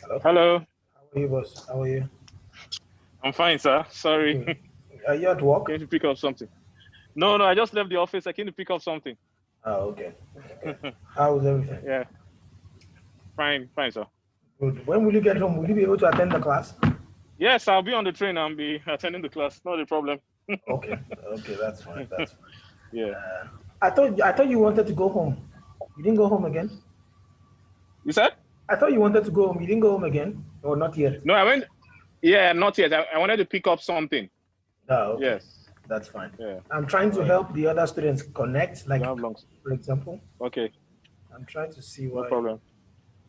Hello. Hello. How are you, boss? How are you? I'm fine, sir. Sorry. Good. Are you at work? Came to pick up something. No, I just left the office. I came to pick up something. Oh, okay. Okay. How's everything? Yeah, fine, sir. Good. When will you get home? Will you be able to attend the class? Yes, I'll be on the train. I'll be attending the class. Not a problem. Okay. Okay, that's fine. That's fine. Yeah. I thought you wanted to go home. You didn't go home again? You said? I thought you wanted to go home. You didn't go home again? Or not yet? No, I went. Yeah, not yet. I wanted to pick up something. Oh, okay. Yes. That's fine. Yeah. I'm trying to All right. help the other students connect, You like, don't have long. for example, Okay, I'm trying to see no why. problem.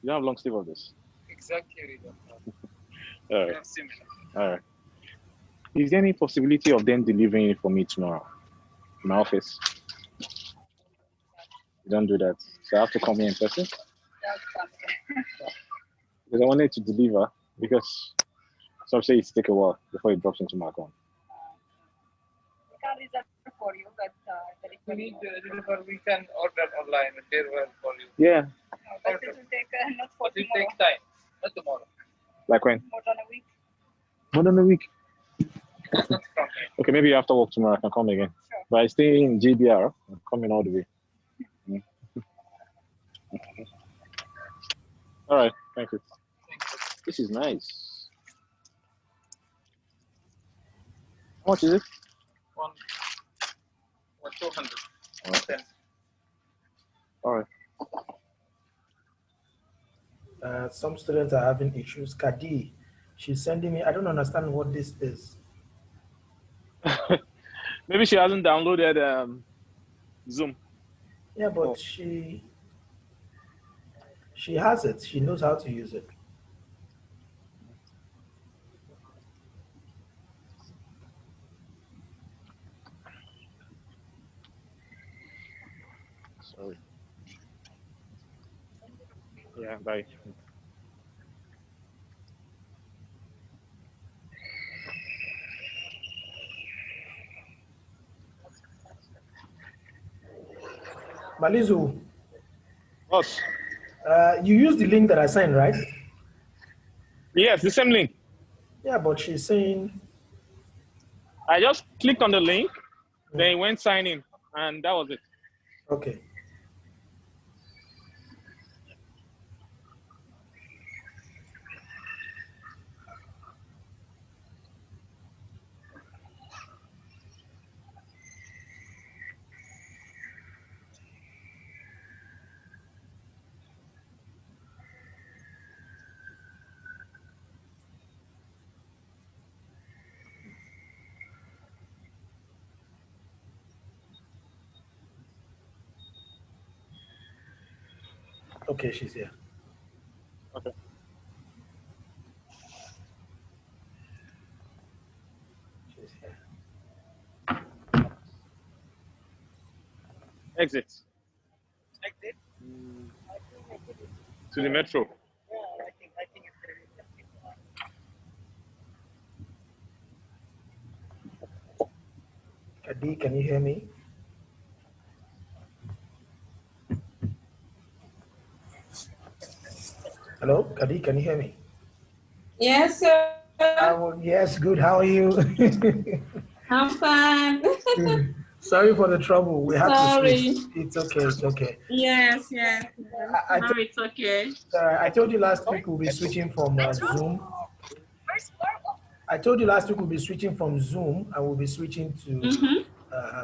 You don't have long sleeve of this. Exactly. All right. All right. Is there any possibility of them delivering it for me tomorrow in my office? You don't do that. So I have to come here in person? Because I wanted to deliver, because some say it's take a while before it drops into my account. We can reserve for you, but We need deliver. We can order online. There will for you. Yeah. but it will take not for But it tomorrow, takes time. Not tomorrow. Like when? more than a week. More than a week. Not from here. Okay, maybe after work tomorrow I can come again. Sure. But I stay in JBR. I'm coming all the way. All right, thank you. This is nice. How much is it? One 200. Okay. All right. Some students are having issues. Kadi, she's sending me, I don't understand what this is. Maybe she hasn't downloaded Zoom. Yeah, but Oh. she has it. She knows how to use it. Sorry. Yeah, bye. Malizu, Boss. you used the link that I sent, right? Yes, the same link. Yeah, but she's saying, I just clicked on the link, then it went sign in, and that was it. okay. Okay, she's here. Okay. She's here. Exit Exit. to the metro. Yeah, I think it's Kadi, can you hear me? Hello, Kadi, can you hear me? Yes, sir. Yes, good. How are you? I'm fine. Good. Sorry for the trouble. We have to Sorry. switch. It's okay. It's okay. Yes. I No, it's okay. I told you last week we'll be switching from Zoom. I told you last week we'll be switching from Zoom and we'll be switching to.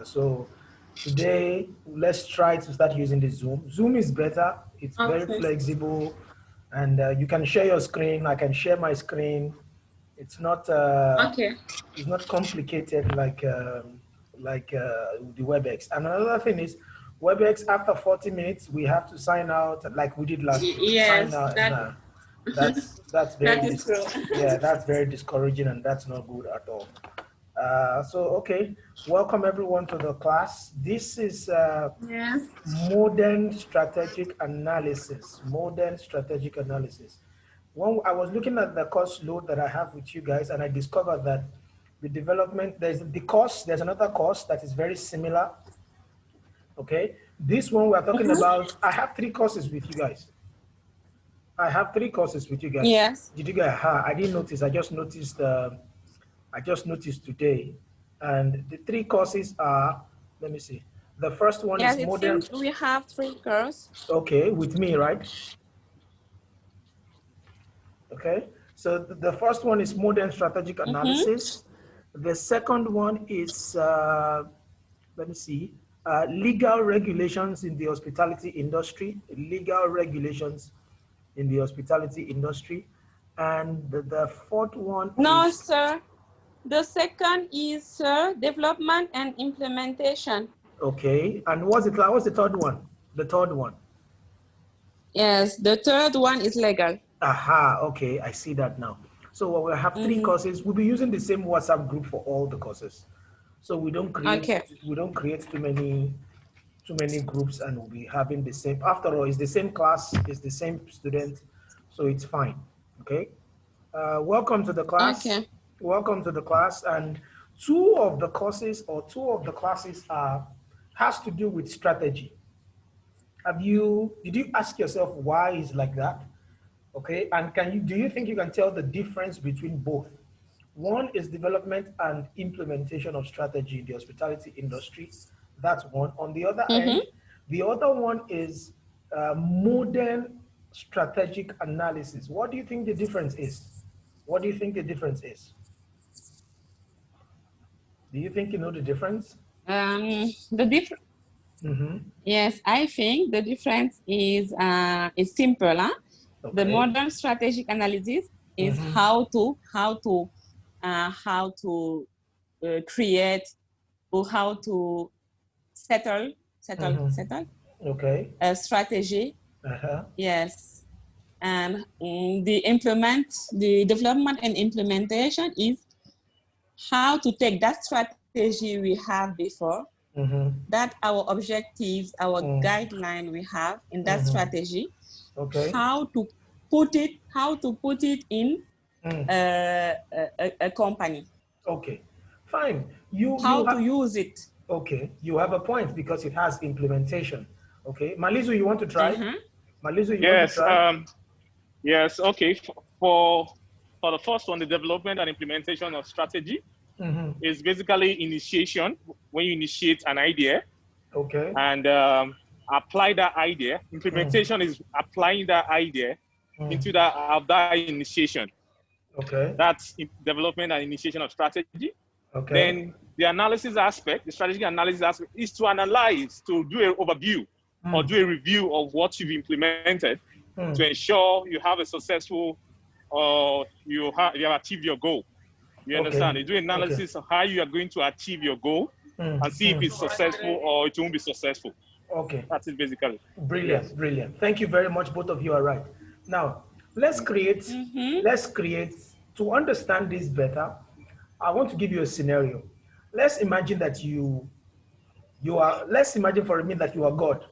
So today, let's try to start using the Zoom. Zoom is better. It's very Okay. flexible, and you can share your screen. I can share my screen. It's not. Okay. It's not complicated like the WebEx. And another thing is, WebEx after 40 minutes we have to sign out like we did last week. Yes, Sign out. that- Nah, that's very That is true. yeah, that's very discouraging and that's not good at all. So okay, welcome everyone to the class. This is Yes. modern strategic analysis. Modern strategic analysis. When I was looking at the course load that I have with you guys, and I discovered that the development, there's another course that is very similar. Okay, this one we're talking about, I have 3 courses with you guys. I have 3 courses with you guys. Yes. Did you guys? I didn't notice. I just noticed. I just noticed today, and the 3 courses are. Let me see. The first one Yes, is it modern. seems we have 3 courses. Okay, with me, right? Okay. So the first one is modern strategic analysis. The second one is let me see. Legal regulations in the hospitality industry. Legal regulations in the hospitality industry. And the fourth one No, is... sir. The second is development and implementation. Okay. And what's the third one? The third one. Yes, the third one is legal. Aha, okay, I see that now. So we'll have 3 courses. We'll be using the same WhatsApp group for all the courses. So we don't create too many groups, and we'll be having the same. After all, it's the same class, it's the same student, so it's fine. Okay. Welcome to the class. Okay. Welcome to the class. And 2 of the courses has to do with strategy. Did you ask yourself why it's like that? Okay, and do you think you can tell the difference between both? One is development and implementation of strategy in the hospitality industry. That's one. On the other end, the other one is modern strategic analysis. What do you think the difference is? What do you think the difference is? Do you think you know the difference? The difference. Yes, I think the difference is simple. Huh? Okay. The modern strategic analysis is how to create or how to settle. Okay. A strategy. Yes, and the development and implementation is how to take that strategy we have before. That our objectives, our guideline we have in that strategy. Okay. How to put it in a company. Okay, fine. How to use it. Okay, you have a point because it has implementation. Okay, Malizu, you want to try? Malizu, you want to try? Yes. Okay. For the first one, the development and implementation of strategy is basically initiation. When you initiate an idea, okay, and apply that idea. Implementation is applying that idea into that initiation. Okay. That's development and initiation of strategy. Okay. Then the analysis aspect, the strategic analysis aspect, is to analyze, to do an overview or do a review of what you've implemented to ensure you have a successful or you have achieved your goal. You understand? You do analysis of how you are going to achieve your goal and see if it's successful or it won't be successful. Okay. That's it basically. Brilliant, yes. Brilliant. Thank you very much. Both of you are right. Now, let's create, to understand this better, I want to give you a scenario. Let's imagine that let's imagine for a minute that you are God.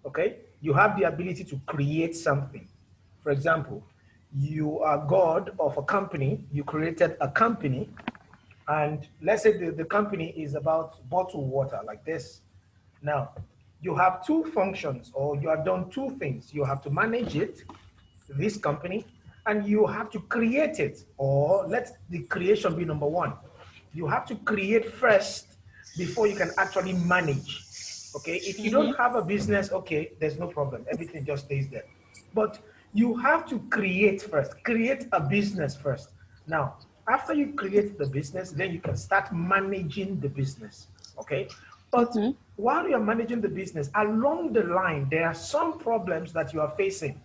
Okay? You have the ability to create something. For example, you are God of a company, you created a company, and let's say the company is about bottled water like this. Now, you have 2 functions, or you have done 2 things. You have to manage it, this company, and you have to create it, or let the creation be number 1. You have to create first before you can actually manage. Okay, if you don't have a business, okay, there's no problem. Everything just stays there. But you have to create first, create a business first. Now, after you create the business, then you can start managing the business, okay? But while you're managing the business, along the line, there are some problems that you are facing,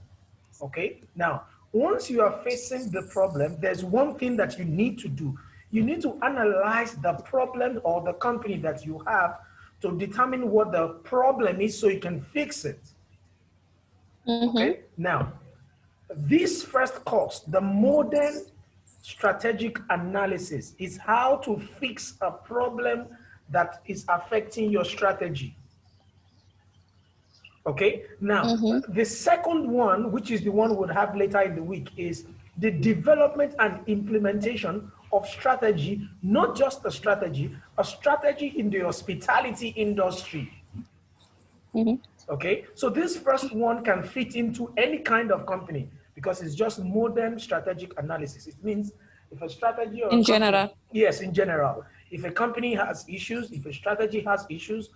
okay? Now, once you are facing the problem, there's one thing that you need to do. You need to analyze the problem or the company that you have to determine what the problem is so you can fix it, okay? Now, this first course, the modern strategic analysis, is how to fix a problem that is affecting your strategy. Okay, now the second one, which is the one we'll have later in the week, is the development and implementation of strategy, not just a strategy in the hospitality industry. Okay, so this first one can fit into any kind of company because it's just modern strategic analysis. It means if a strategy or In a company, general. yes, in general, if a company has issues, if a strategy has issues,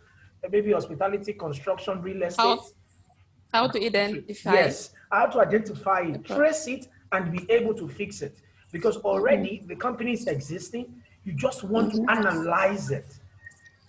maybe hospitality, construction, real estate. How to identify? Yes, how to identify it, trace it, and be able to fix it. Because already the company is existing, you just want to analyze it.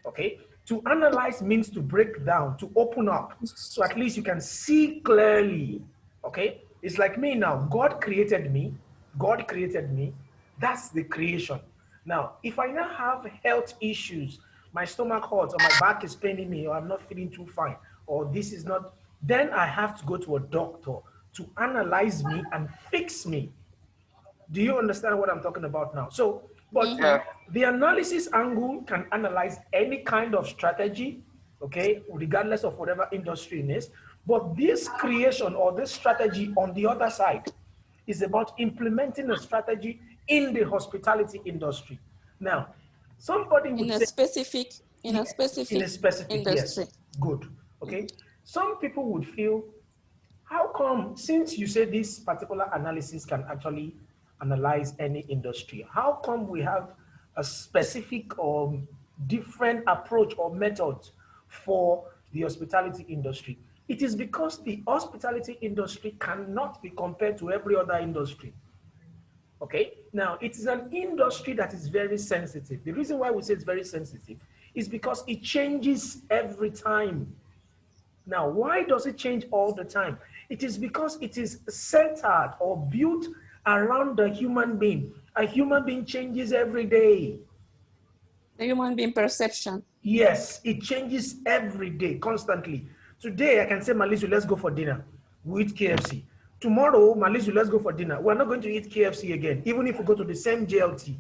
Okay, to analyze means to break down, to open up, so at least you can see clearly. Okay, it's like me now. God created me. God created me. That's the creation. Now, if I now have health issues, my stomach hurts, or my back is paining me, or I'm not feeling too fine, or this is not, then I have to go to a doctor to analyze me and fix me. Do you understand what I'm talking about now? So, but the analysis angle can analyze any kind of strategy, okay, regardless of whatever industry it is. But this creation or this strategy on the other side is about implementing a strategy in the hospitality industry. Now, somebody would say, in a specific industry. Yes, good. Okay. Some people would feel, how come, since you say this particular analysis can actually analyze any industry, how come we have a specific or different approach or method for the hospitality industry? It is because the hospitality industry cannot be compared to every other industry. Okay, now it is an industry that is very sensitive. The reason why we say it's very sensitive is because it changes every time. Now, why does it change all the time? It is because it is centered or built around the human being. A human being changes every day. The human being perception. Yes, it changes every day, constantly. Today, I can say, Malisu, let's go for dinner. We eat KFC. Tomorrow, Malisu, let's go for dinner. We're not going to eat KFC again, even if we go to the same JLT.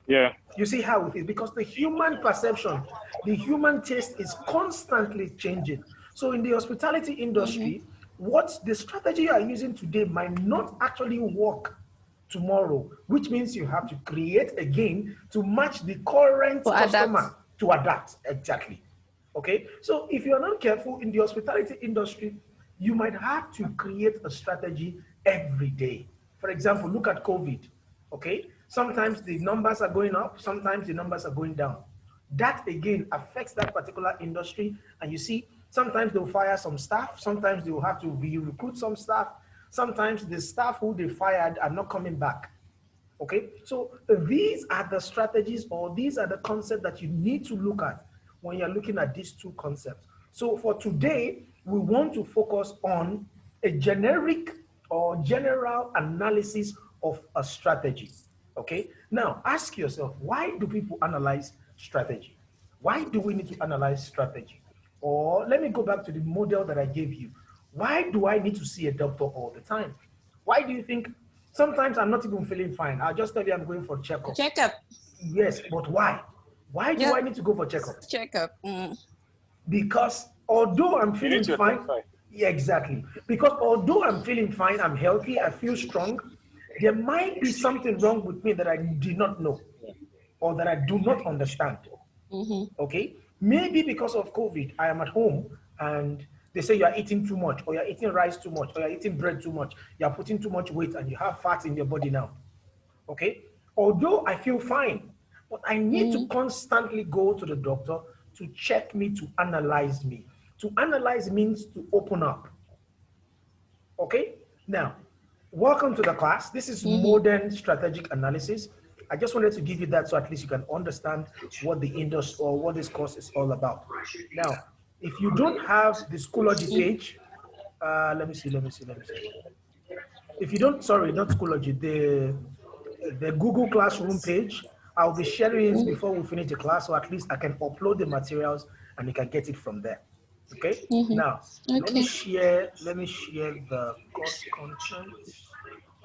Yeah. You see how it is? Because the human perception, the human taste is constantly changing. So in the hospitality industry, what the strategy you are using today might not actually work tomorrow, which means you have to create again to match the current customer, to adapt. Exactly. Okay. So if you're not careful in the hospitality industry, you might have to create a strategy every day. For example, look at COVID. Okay. Sometimes the numbers are going up, sometimes the numbers are going down. That again affects that particular industry. And you see, sometimes they'll fire some staff, sometimes they'll have to recruit some staff, sometimes the staff who they fired are not coming back. Okay, so these are the strategies, or these are the concepts that you need to look at when you're looking at these two concepts. So for today, we want to focus on a generic or general analysis of a strategy. Okay, now ask yourself, why do people analyze strategy? Why do we need to analyze strategy? Or let me go back to the model that I gave you. Why do I need to see a doctor all the time? Why do you think sometimes I'm not even feeling fine? I'll just tell you I'm going for checkup. Checkup. Yes, but why? Why do I need to go for checkup? Checkup. Because although I'm feeling fine, yeah, exactly. Because although I'm feeling fine, I'm healthy, I feel strong, there might be something wrong with me that I did not know or that I do not understand. Okay? Maybe because of COVID, I am at home and they say you are eating too much, or you're eating rice too much, or you're eating bread too much, you're putting too much weight and you have fat in your body now. Okay? Although I feel fine, but I need to constantly go to the doctor to check me, to analyze me. To analyze means to open up. Okay? Now, welcome to the class. This is modern strategic analysis. I just wanted to give you that so at least you can understand what the industry or what this course is all about. Now, if you don't have the Schoology page, let me see. If you don't, sorry, not Schoology, the Google Classroom page, I'll be sharing it before we finish the class, so at least I can upload the materials and you can get it from there. Okay. Now, let me share the course content.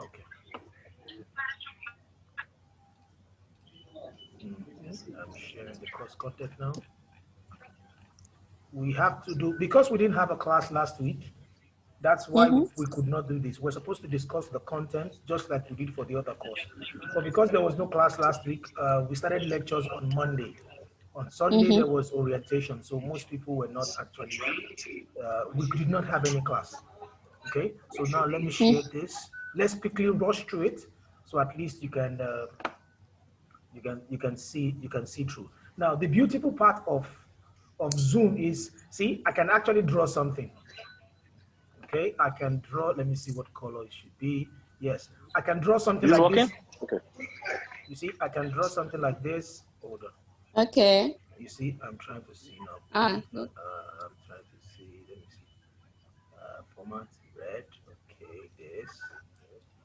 Okay. I'm sharing the course content now. We have to do, because we didn't have a class last week, that's why we could not do this. We're supposed to discuss the content just like we did for the other course. But because there was no class last week, we started lectures on Monday. On Sunday, there was orientation, so most people were not actually, we did not have any class. Okay, so now let me share this. Let's quickly rush through it, so at least you can see through. Now, the beautiful part of Zoom is, see, I can actually draw something. Okay, I can draw. Let me see what color it should be. Yes, I can draw something like this. Okay. You see, I can draw something like this. Hold on. Okay. You see, I'm trying to see now. Ah. I'm trying to see. Let me see. Format red. Okay, this.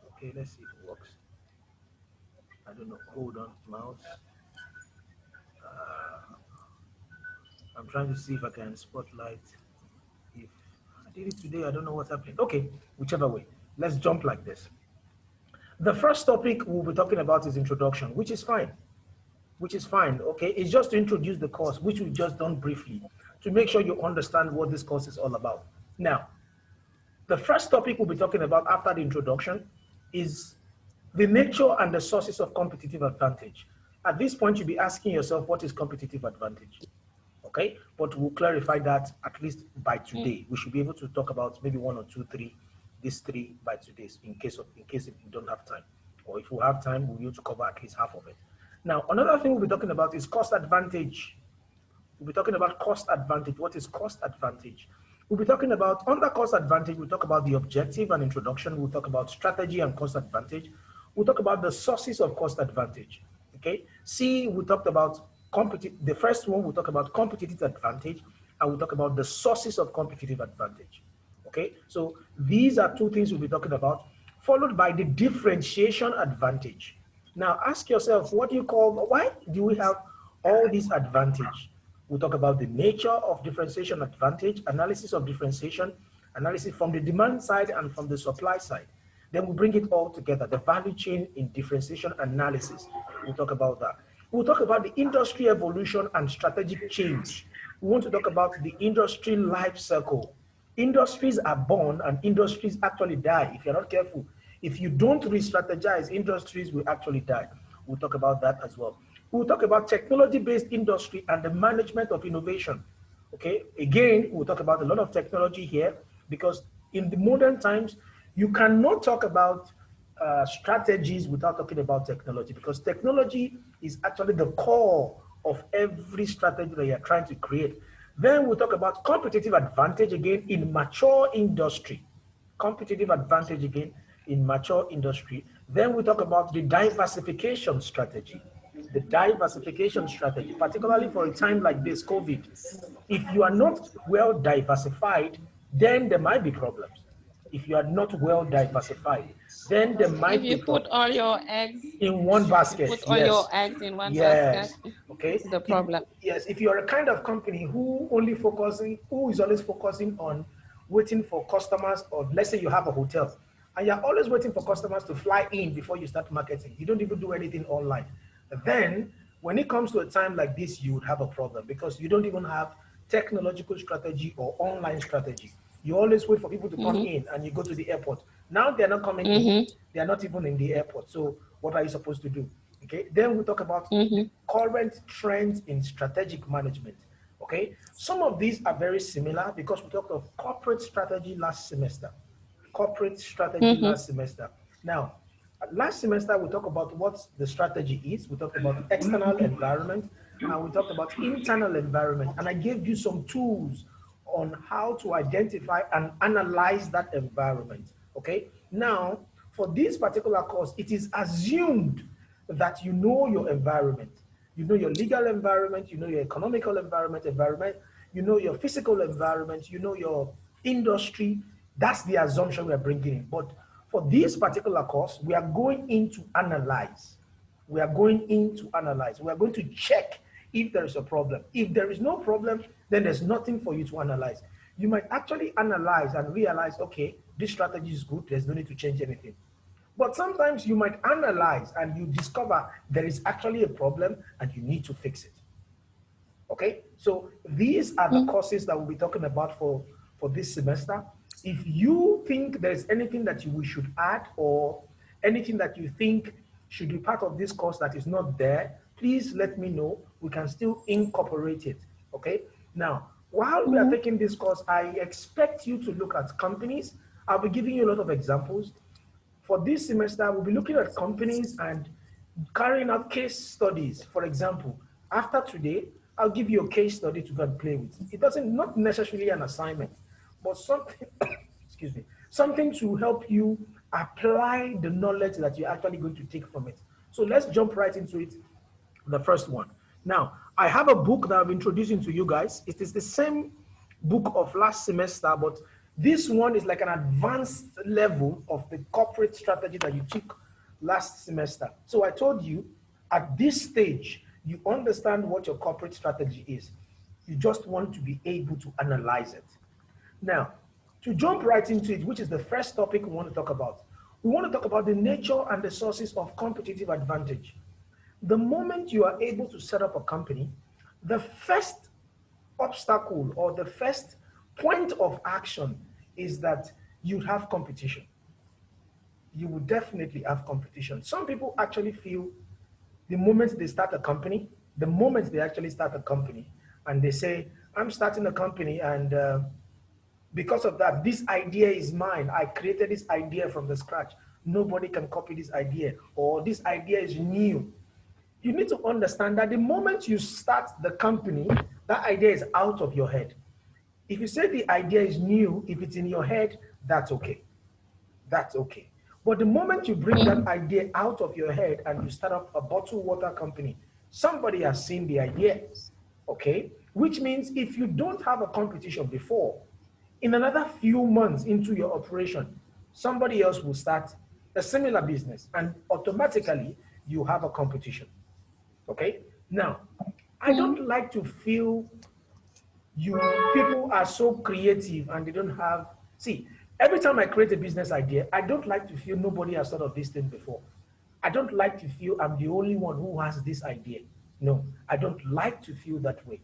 Okay, let's see if it works. I don't know. Hold on, mouse. I'm trying to see if I can spotlight. If I did it today, I don't know what's happening. Okay, whichever way. Let's jump like this. The first topic we'll be talking about is introduction, which is fine. Okay? It's just to introduce the course, which we've just done briefly, to make sure you understand what this course is all about. Now, the first topic we'll be talking about after the introduction is the nature and the sources of competitive advantage. At this point, you'll be asking yourself, what is competitive advantage? Okay, but we'll clarify that at least by today. We should be able to talk about maybe 1 or 2, 3, these 3 by today, in case if we don't have time, or if we have time, we'll be able to cover at least half of it. Now, another thing we'll be talking about is cost advantage. We'll be talking about cost advantage. What is cost advantage? We'll be talking about, under cost advantage, we'll talk about the objective and introduction. We'll talk about strategy and cost advantage. We'll talk about the sources of cost advantage. Okay. C, we talked about the first one, we'll talk about competitive advantage, and we'll talk about the sources of competitive advantage. Okay. So these are 2 things we'll be talking about, followed by the differentiation advantage. Now ask yourself, why do we have all these advantage? We'll talk about the nature of differentiation advantage, analysis of differentiation, analysis from the demand side and from the supply side. Then we'll bring it all together, the value chain in differentiation analysis. We'll talk about that. We'll talk about the industry evolution and strategic change. We want to talk about the industry life cycle. Industries are born and industries actually die if you're not careful. If you don't re-strategize, industries will actually die. We'll talk about that as well. We'll talk about technology-based industry and the management of innovation. Okay, again, we'll talk about a lot of technology here, because in the modern times, you cannot talk about strategies without talking about technology, because technology is actually the core of every strategy that you're trying to create. Then we'll talk about competitive advantage again in mature industry. Competitive advantage again in mature industry. Then we talk about the diversification strategy. The diversification strategy, particularly for a time like this, COVID. If you are not well diversified, then there might be problems. If you are not well diversified, then there might be problems. If you put all your eggs in one basket. Put all your eggs in one basket. Okay. This is the problem. If you're a kind of company who is always focusing on waiting for customers, or let's say you have a hotel and you're always waiting for customers to fly in before you start marketing. You don't even do anything online. Then when it comes to a time like this, you would have a problem, because you don't even have technological strategy or online strategy. You always wait for people to come in, and you go to the airport. Now they're not coming in. They're not even in the airport. So what are you supposed to do? Okay. Then we talk about the current trends in strategic management. Okay. Some of these are very similar, because we talked of corporate strategy last semester. Now, last semester, we talked about what the strategy is. We talked about external environment, and we talked about internal environment. And I gave you some tools on how to identify and analyze that environment. Okay. Now, for this particular course, it is assumed that you know your environment. You know your legal environment, you know your economical environment, you know your physical environment, you know your industry. That's the assumption we are bringing in. But for this particular course, we are going in to analyze. We are going to check if there is a problem. If there is no problem, then there's nothing for you to analyze. You might actually analyze and realize, okay, this strategy is good. There's no need to change anything. But sometimes you might analyze and you discover there is actually a problem and you need to fix it. Okay, so these are the courses that we'll be talking about for this semester. If you think there's anything that we should add, or anything that you think should be part of this course that is not there, please let me know. We can still incorporate it, okay? Now, while we are taking this course, I expect you to look at companies. I'll be giving you a lot of examples. For this semester, we'll be looking at companies and carrying out case studies. For example, after today, I'll give you a case study to go and play with. It doesn't, not necessarily an assignment, but something, excuse me, something to help you apply the knowledge that you're actually going to take from it. So let's jump right into it. The first one. Now, I have a book that I'm introducing to you guys. It is the same book of last semester, but this one is like an advanced level of the corporate strategy that you took last semester. So I told you at this stage, you understand what your corporate strategy is. You just want to be able to analyze it. Now, to jump right into it, which is the first topic we want to talk about, we want to talk about the nature and the sources of competitive advantage. The moment you are able to set up a company, the first obstacle or the first point of action is that you have competition. You will definitely have competition. Some people actually feel the moment they start a company, the moment they actually start a company, and they say, I'm starting a company, and because of that, this idea is mine. I created this idea from the scratch. Nobody can copy this idea, or this idea is new. You need to understand that the moment you start the company, that idea is out of your head. If you say the idea is new, if it's in your head, that's okay. That's okay. But the moment you bring that idea out of your head and you start up a bottled water company, somebody has seen the idea, okay? Which means if you don't have a competition before, in another few months into your operation, somebody else will start a similar business and automatically you have a competition. Okay. Now, I don't like to feel people are so creative and they don't have, see, every time I create a business idea, I don't like to feel nobody has thought of this thing before. I don't like to feel I'm the only one who has this idea. No, I don't like to feel that way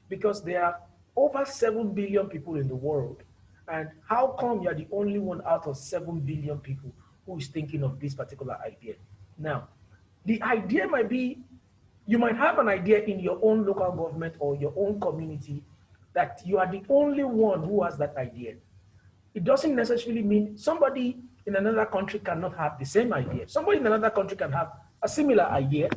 because there are over 7 billion people in the world. And how come you're the only one out of 7 billion people who is thinking of this particular idea? Now, the idea might be, you might have an idea in your own local government or your own community that you are the only one who has that idea. It doesn't necessarily mean somebody in another country cannot have the same idea. Somebody in another country can have a similar idea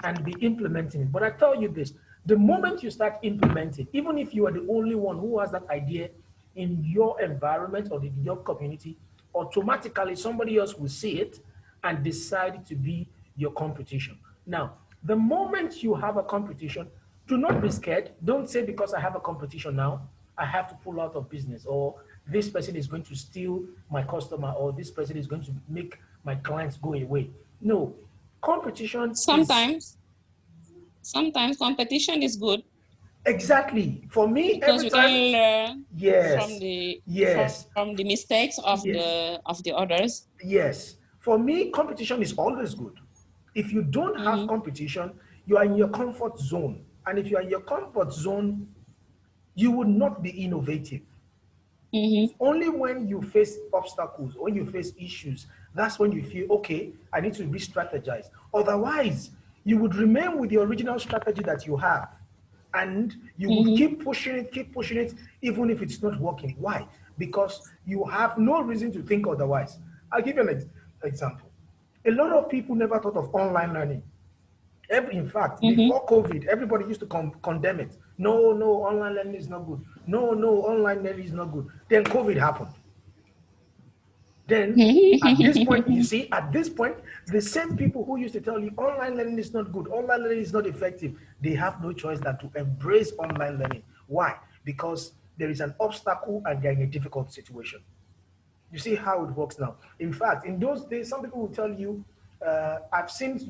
and be implementing it. But I tell you this, the moment you start implementing, even if you are the only one who has that idea in your environment or in your community, automatically somebody else will see it and decide to be your competition. Now, the moment you have a competition, do not be scared. Don't say because I have a competition now, I have to pull out of business, or this person is going to steal my customer, or this person is going to make my clients go away. No, competition sometimes competition is good. Exactly. For me, because every time, you can learn yes, from the mistakes of the others. Yes. For me, competition is always good. If you don't have competition, you are in your comfort zone. And if you are in your comfort zone, you will not be innovative. Only when you face obstacles, when you face issues, that's when you feel, okay, I need to re-strategize. Otherwise, you would remain with the original strategy that you have. And you would keep pushing it, even if it's not working. Why? Because you have no reason to think otherwise. I'll give you an example. A lot of people never thought of online learning. In fact, before COVID, everybody used to condemn it. No, online learning is not good. No, online learning is not good. Then COVID happened. Then at this point, you see, at this point, the same people who used to tell you online learning is not good, online learning is not effective, they have no choice than to embrace online learning. Why? Because there is an obstacle and they're in a difficult situation. You see how it works now. In fact, in those days, some people will tell you, I've seen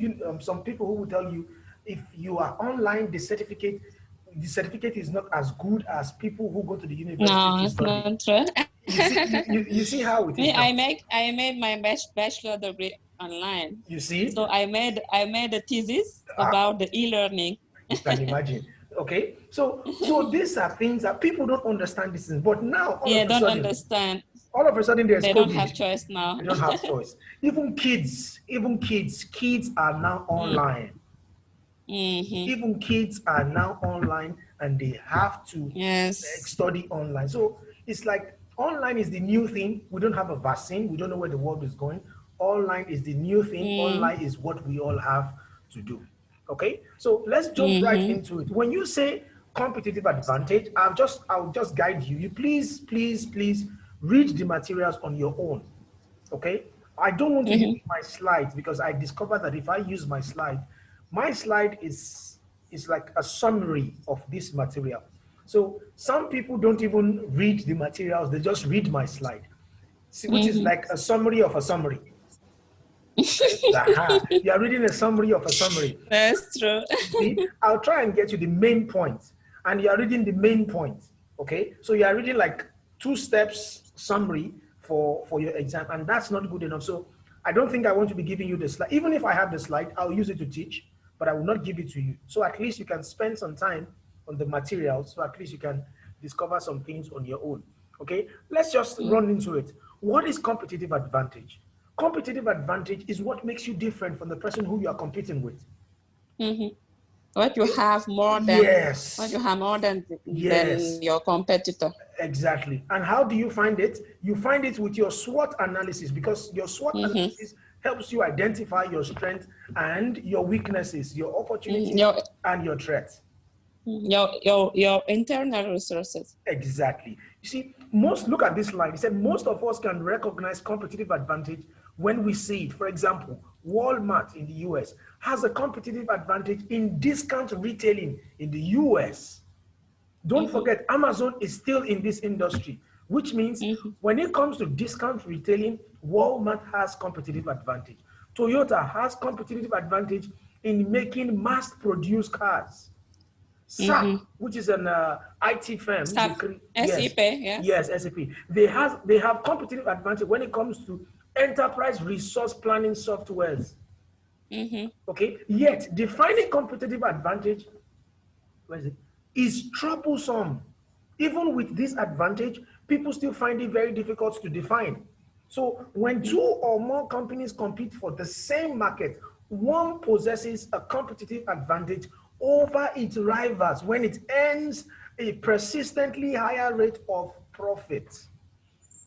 some people who will tell you, if you are online, the certificate is not as good as people who go to the university. No, it's not true. You see how it is. I made my bachelor degree online. You see? So I made a thesis about the e-learning. You can imagine. Okay, so these are things that people don't understand this thing, but now all of a sudden there's they COVID. Don't have choice now. They don't have choice. Even kids are now online. Even kids are now online and they have to study online. So it's like online is the new thing. We don't have a vaccine. We don't know where the world is going. Online is the new thing. Online is what we all have to do. Okay, so let's jump right into it. When you say competitive advantage, I'll just guide you. You please read the materials on your own. Okay, I don't want to use my slides because I discovered that if I use my slide is like a summary of this material. So some people don't even read the materials, they just read my slide, which is like a summary of a summary. You are reading a summary of a summary. That's true. See, I'll try and get you the main point, and you are reading the main point. Okay, so you are reading like 2 steps summary for your exam, and that's not good enough. So I don't think I want to be giving you the slide. Even if I have the slide, I'll use it to teach, but I will not give it to you. So at least you can spend some time on the materials, so at least you can discover some things on your own. Okay, let's just run into it. What is competitive advantage? Competitive advantage is what makes you different from the person who you are competing with. What you have more than what you have more than your competitor. Exactly. And how do you find it? You find it with your SWOT analysis, because your SWOT analysis helps you identify your strengths and your weaknesses, your opportunities and your threats. Your internal resources. Exactly. You see, look at this line. He said most of us can recognize competitive advantage when we see it. For example, Walmart in the US has a competitive advantage in discount retailing in the US. Don't forget, Amazon is still in this industry, which means when it comes to discount retailing, Walmart has competitive advantage. Toyota has competitive advantage in making mass-produced cars. SAP, which is an IT firm. SAP, SAP, yes, SAP. They have competitive advantage when it comes to enterprise resource planning softwares. Okay, yet defining competitive advantage is troublesome. Even with this advantage, people still find it very difficult to define. So when 2 or more companies compete for the same market, one possesses a competitive advantage over its rivals when it earns a persistently higher rate of profit.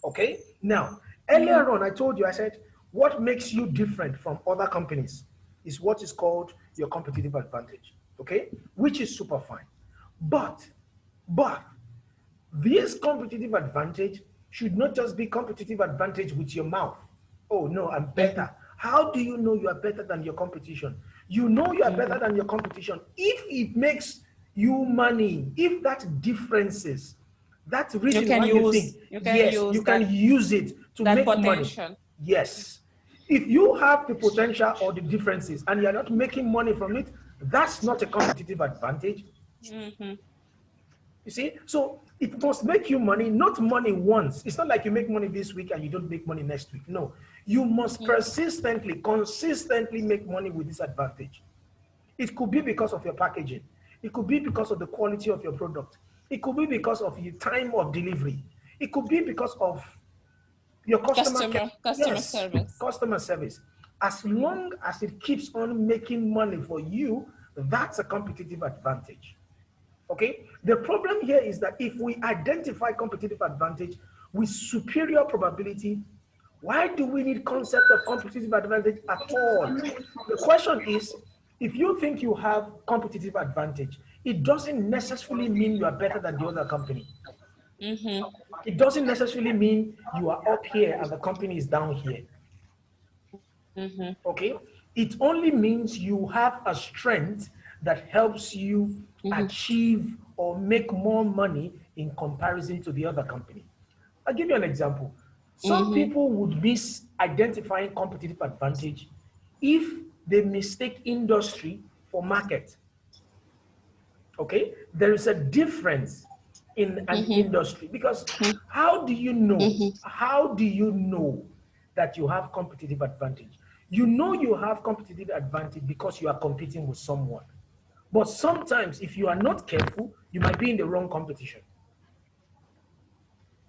Okay, now earlier on I told you, I said what makes you different from other companies is what is called your competitive advantage. Okay, which is super fine, but this competitive advantage should not just be competitive advantage with your mouth. Oh no, I'm better. How do you know you are better than your competition? You know you are better than your competition if it makes you money, if that differences. That's the reason why you think, yes, you can use it to make money. Yes. If you have the potential or the differences and you're not making money from it, that's not a competitive advantage. You see, so it must make you money, not money once. It's not like you make money this week and you don't make money next week. No, you must consistently make money with this advantage. It could be because of your packaging. It could be because of the quality of your product. It could be because of your time of delivery. It could be because of your customer service. As long as it keeps on making money for you, that's a competitive advantage. Okay, the problem here is that if we identify competitive advantage with superior probability, why do we need concept of competitive advantage at all? The question is, if you think you have competitive advantage, it doesn't necessarily mean you are better than the other company. It doesn't necessarily mean you are up here and the company is down here. Okay, it only means you have a strength that helps you achieve or make more money in comparison to the other company. I'll give you an example. Some people would miss identifying competitive advantage if they mistake industry for market. Okay, there is a difference in an industry, because how do you know? How do you know that you have competitive advantage? You know you have competitive advantage because you are competing with someone. But sometimes, if you are not careful, you might be in the wrong competition.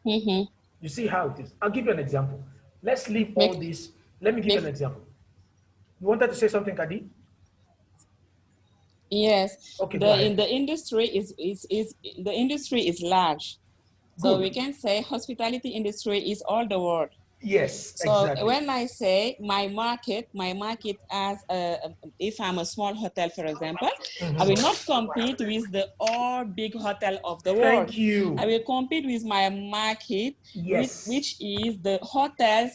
You see how it is. I'll give you an example. Let's leave all this. Let me give you an example. You wanted to say something, Kadi? Yes, Okay, in the industry the industry is large. So Good. we can say hospitality industry is all the world. Yes, So exactly. when I say my market as if I'm a small hotel, for example, I will not compete with the all big hotel of the world. Thank you. I will compete with my market, Yes. which is the hotels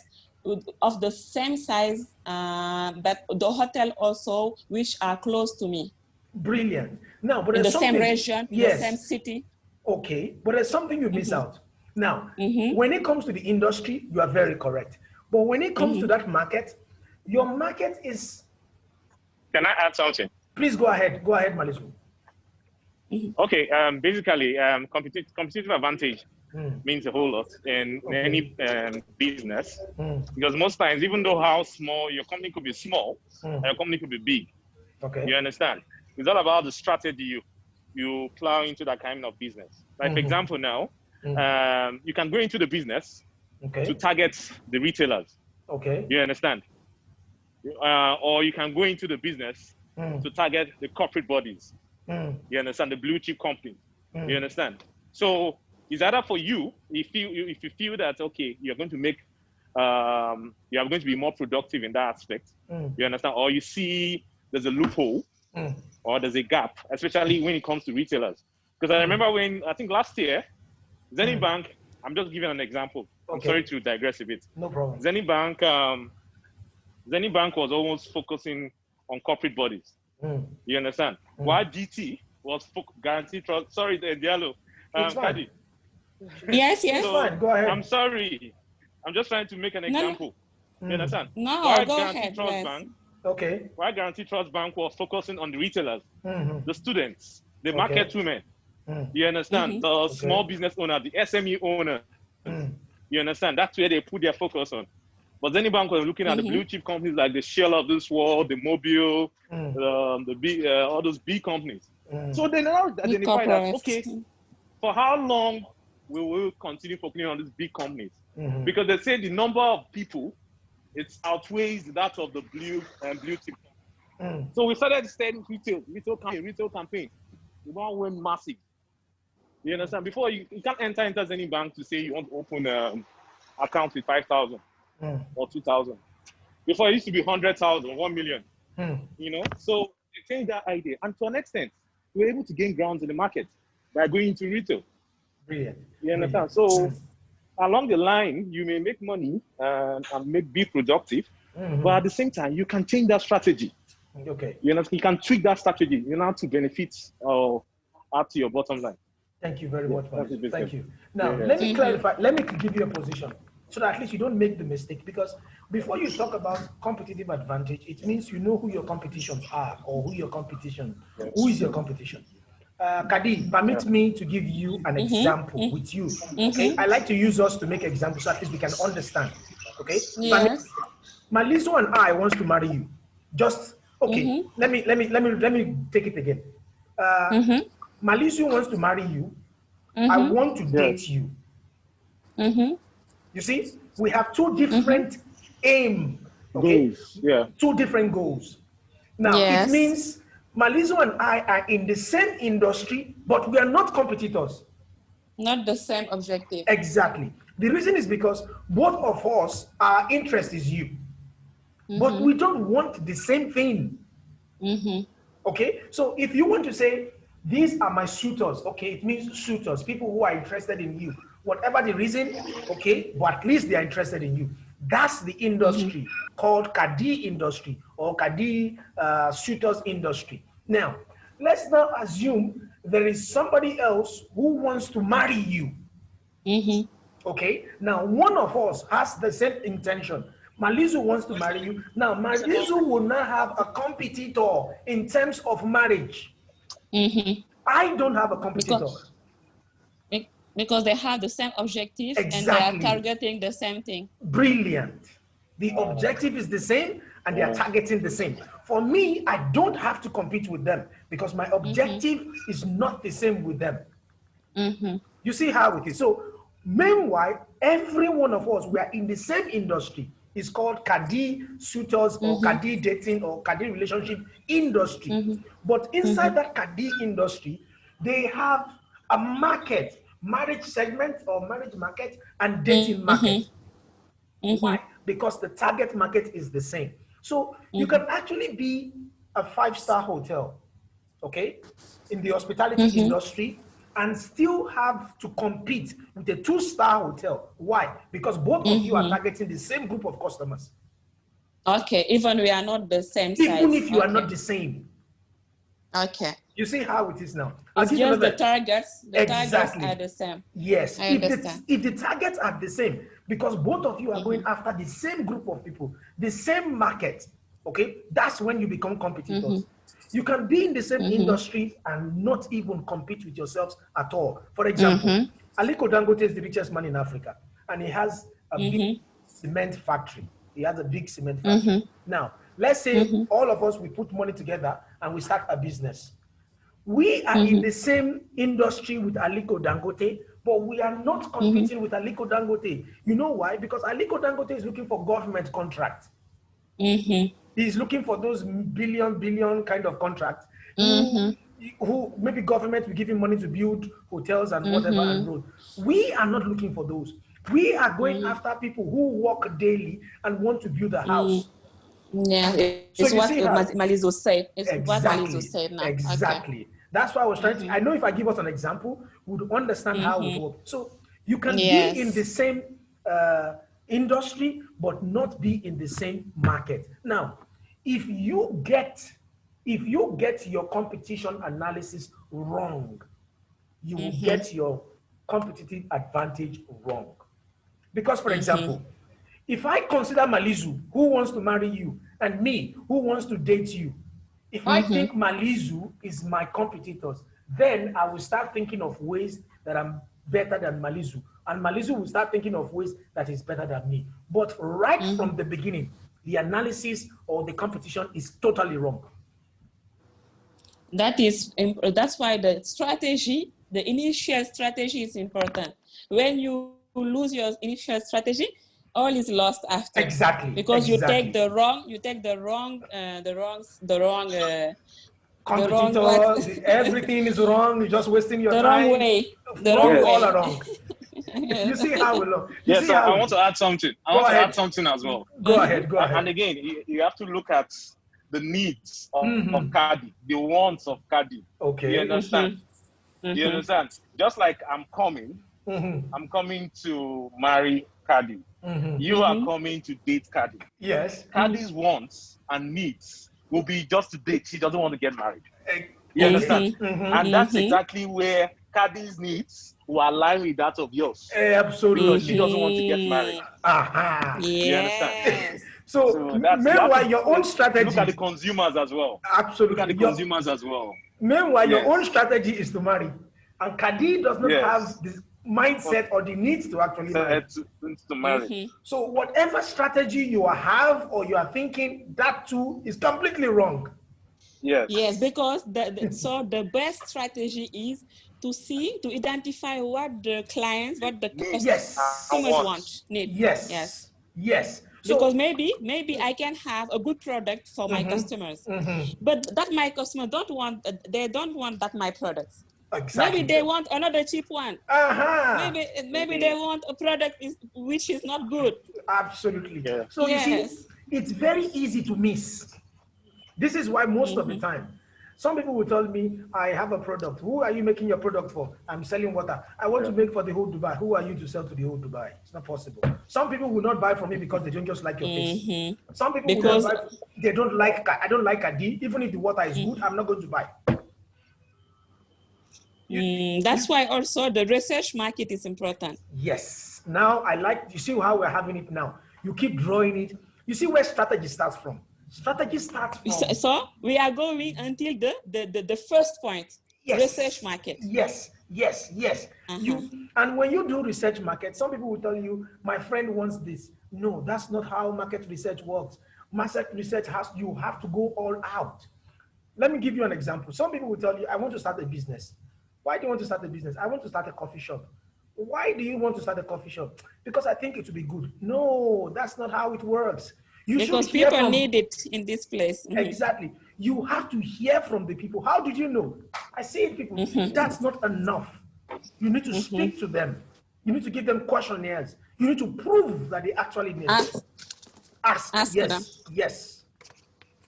of the same size, but the hotel also which are close to me. Brilliant. Now, but In there's the same something. region, in the same city. Okay, but there's something you miss out. Now, when it comes to the industry, you are very correct. But when it comes to that market, your market is. Can I add something? Please go ahead. Go ahead, Malizu. Okay, basically, competitive advantage means a whole lot in any business. Because most times, even though how small, your company could be small, and your company could be big. Okay. You understand? It's all about the strategy you plow into that kind of business. Like, for example, now, you can go into the business to target the retailers. Okay. You understand? Or you can go into the business to target the corporate bodies. You understand? The blue chip companies. You understand? So it's either for you, if you feel that, okay, you're going to make, you are going to be more productive in that aspect. You understand? Or you see there's a loophole or there's a gap, especially when it comes to retailers. Because I remember when, I think last year, Zenith Bank, I'm just giving an example. I'm sorry to digress a bit. No problem. Zenith Bank was almost focusing on corporate bodies. You understand? While GT was guaranteed trust. Sorry, Diallo. Kadi. Yes. So, fine. Go ahead. I'm sorry. I'm just trying to make an example. You understand? No, While go Guarantee ahead. Trust Bank, while Guarantee Trust Bank was focusing on the retailers, the students, the market women. You understand? The small business owner, the SME owner. You understand? That's where they put their focus on. But Zenith Bank was looking at the blue chip companies like the Shell of this world, the Mobile, the big, all those big companies. So they now identify that, okay, for how long will we continue focusing on these big companies? Because they say the number of people, it outweighs that of the blue chip. So we started studying retail campaign. The one went massive. You understand? Before you can't enter Zenith Bank to say you want to open account with 5,000 or 2,000. Before it used to be 100,000, 1 million. You know, so they changed that idea, and to an extent, we were able to gain grounds in the market by going into retail. Brilliant. You understand? So along the line, you may make money and be productive, but at the same time, you can change that strategy. Okay. You know, you can tweak that strategy, you know, to benefit or add to your bottom line. Thank you very much, man. Thank you. Now, let me clarify. Let me give you a position so that at least you don't make the mistake. Because before you talk about competitive advantage, it means you know who your competitions are or who is your competition. Kadi, permit me to give you an example with you. Okay, I like to use us to make examples so at least we can understand. Okay. Yes. Malizu and I wants to marry you. Just okay. Let me take it again. Malizu wants to marry you. I want to date you. You see, we have two different aims. Okay, goals. Yeah. Two different goals. Now it means Malizu and I are in the same industry, but we are not competitors. Not the same objective. Exactly. The reason is because both of us, our interest is you, but we don't want the same thing. Okay, so if you want to say, these are my suitors, okay, it means suitors, people who are interested in you. Whatever the reason, okay, but at least they are interested in you. That's the industry called Kadi industry or Kadi suitors industry. Now, let's now assume there is somebody else who wants to marry you. Okay, now one of us has the same intention. Malizu wants to marry you. Now, Malizu will not have a competitor in terms of marriage. I don't have a competitor. Because they have the same objective and they are targeting the same thing. Brilliant. The objective is the same and they are targeting the same. For me, I don't have to compete with them because my objective is not the same with them. You see how it is. So, meanwhile, every one of us, we are in the same industry, is called Kadi suitors or Kadi dating or Kadi relationship industry. But inside that Kadi industry, they have a market, marriage segment or marriage market and dating market. Why? Because the target market is the same. So you can actually be a 5-star hotel, okay, in the hospitality industry and still have to compete with a 2-star hotel. Why? Because both of you are targeting the same group of customers. Okay, even we are not the same size. Even if you are not the same. Okay. You see how it is now. It's just the targets. The targets are the same. Yes. I understand. If the targets are the same, because both of you are going after the same group of people, the same market, okay, that's when you become competitors. You can be in the same industry and not even compete with yourselves at all. For example, Aliko Dangote is the richest man in Africa, and he has a big cement factory. He has a big cement factory. Now, let's say all of us, we put money together and we start a business. We are in the same industry with Aliko Dangote, but we are not competing with Aliko Dangote. You know why? Because Aliko Dangote is looking for government contracts. He's looking for those billion kind of contracts. Who maybe government will give him money to build hotels and whatever and road. We are not looking for those. We are going after people who work daily and want to build a house. Yeah, it's what Malizo said. It's what Malizo said now. Exactly. Okay. That's why I was trying to. I know if I give us an example, we would understand how it works. So you can be in the same industry, but not be in the same market. Now, if you get your competition analysis wrong, you will get your competitive advantage wrong. Because, for example, if I consider Malizu, who wants to marry you, and me, who wants to date you, if I think Malizu is my competitors, then I will start thinking of ways that I'm better than Malizu. And Malizu will start thinking of ways that is better than me. But right from the beginning, the analysis or the competition is totally wrong. That's why the strategy, the initial strategy is important. When you lose your initial strategy, all is lost after. Exactly. Because you take the wrong competitor, everything is wrong. You're just wasting your time. The wrong way. All around. You see how we look. Yes, I want to add something. I want to add something as well. Go ahead. And again, you have to look at the needs of Kadi, the wants of Kadi. Okay. You understand? You understand? Just like I'm coming to marry Kadi. You are coming to date Kadi. Yes. Kadi's wants and needs will be just to date. She doesn't want to get married. You understand? And that's exactly where Kadi's needs will align with that of yours. Absolutely. Because she doesn't want to get married. You understand? So meanwhile, your own strategy. Look at the consumers as well. Absolutely. Look at the consumers as well. Meanwhile, your own strategy is to marry. And Kadi does not have this mindset or the needs to actually marry. So whatever strategy you have or you are thinking, that too is completely wrong. Yes, because the best strategy is to identify what the clients, what the customers need. Yes. So, because maybe I can have a good product for my customers, but that my customers don't want that my product. Exactly. Maybe they want another cheap one. Maybe they want a product which is not good. Absolutely. So you see, it's very easy to miss. This is why most of the time, some people will tell me, I have a product. Who are you making your product for? I'm selling water. I want to make for the whole Dubai. Who are you to sell to the whole Dubai? It's not possible. Some people will not buy from me because they don't just like your face. Some people will not buy, they don't like, I don't like Kadi. Even if the water is good, I'm not going to buy. That's why also the research market is important. Yes. Now you see how we're having it now. You keep drawing it. You see where strategy starts from. Strategy starts from. So we are going until the first point. Research market. Yes. And when you do research market, some people will tell you, my friend wants this. No, that's not how market research works. Market research you have to go all out. Let me give you an example. Some people will tell you, I want to start a business. Why do you want to start a business? I want to start a coffee shop. Why do you want to start a coffee shop? Because I think it will be good. No, that's not how it works. You because should hear people from, need it in this place. Exactly. You have to hear from the people. How did you know? I say it, people, that's not enough. You need to speak to them. You need to give them questionnaires. You need to prove that they actually need it. Ask. Yes. Them. Yes.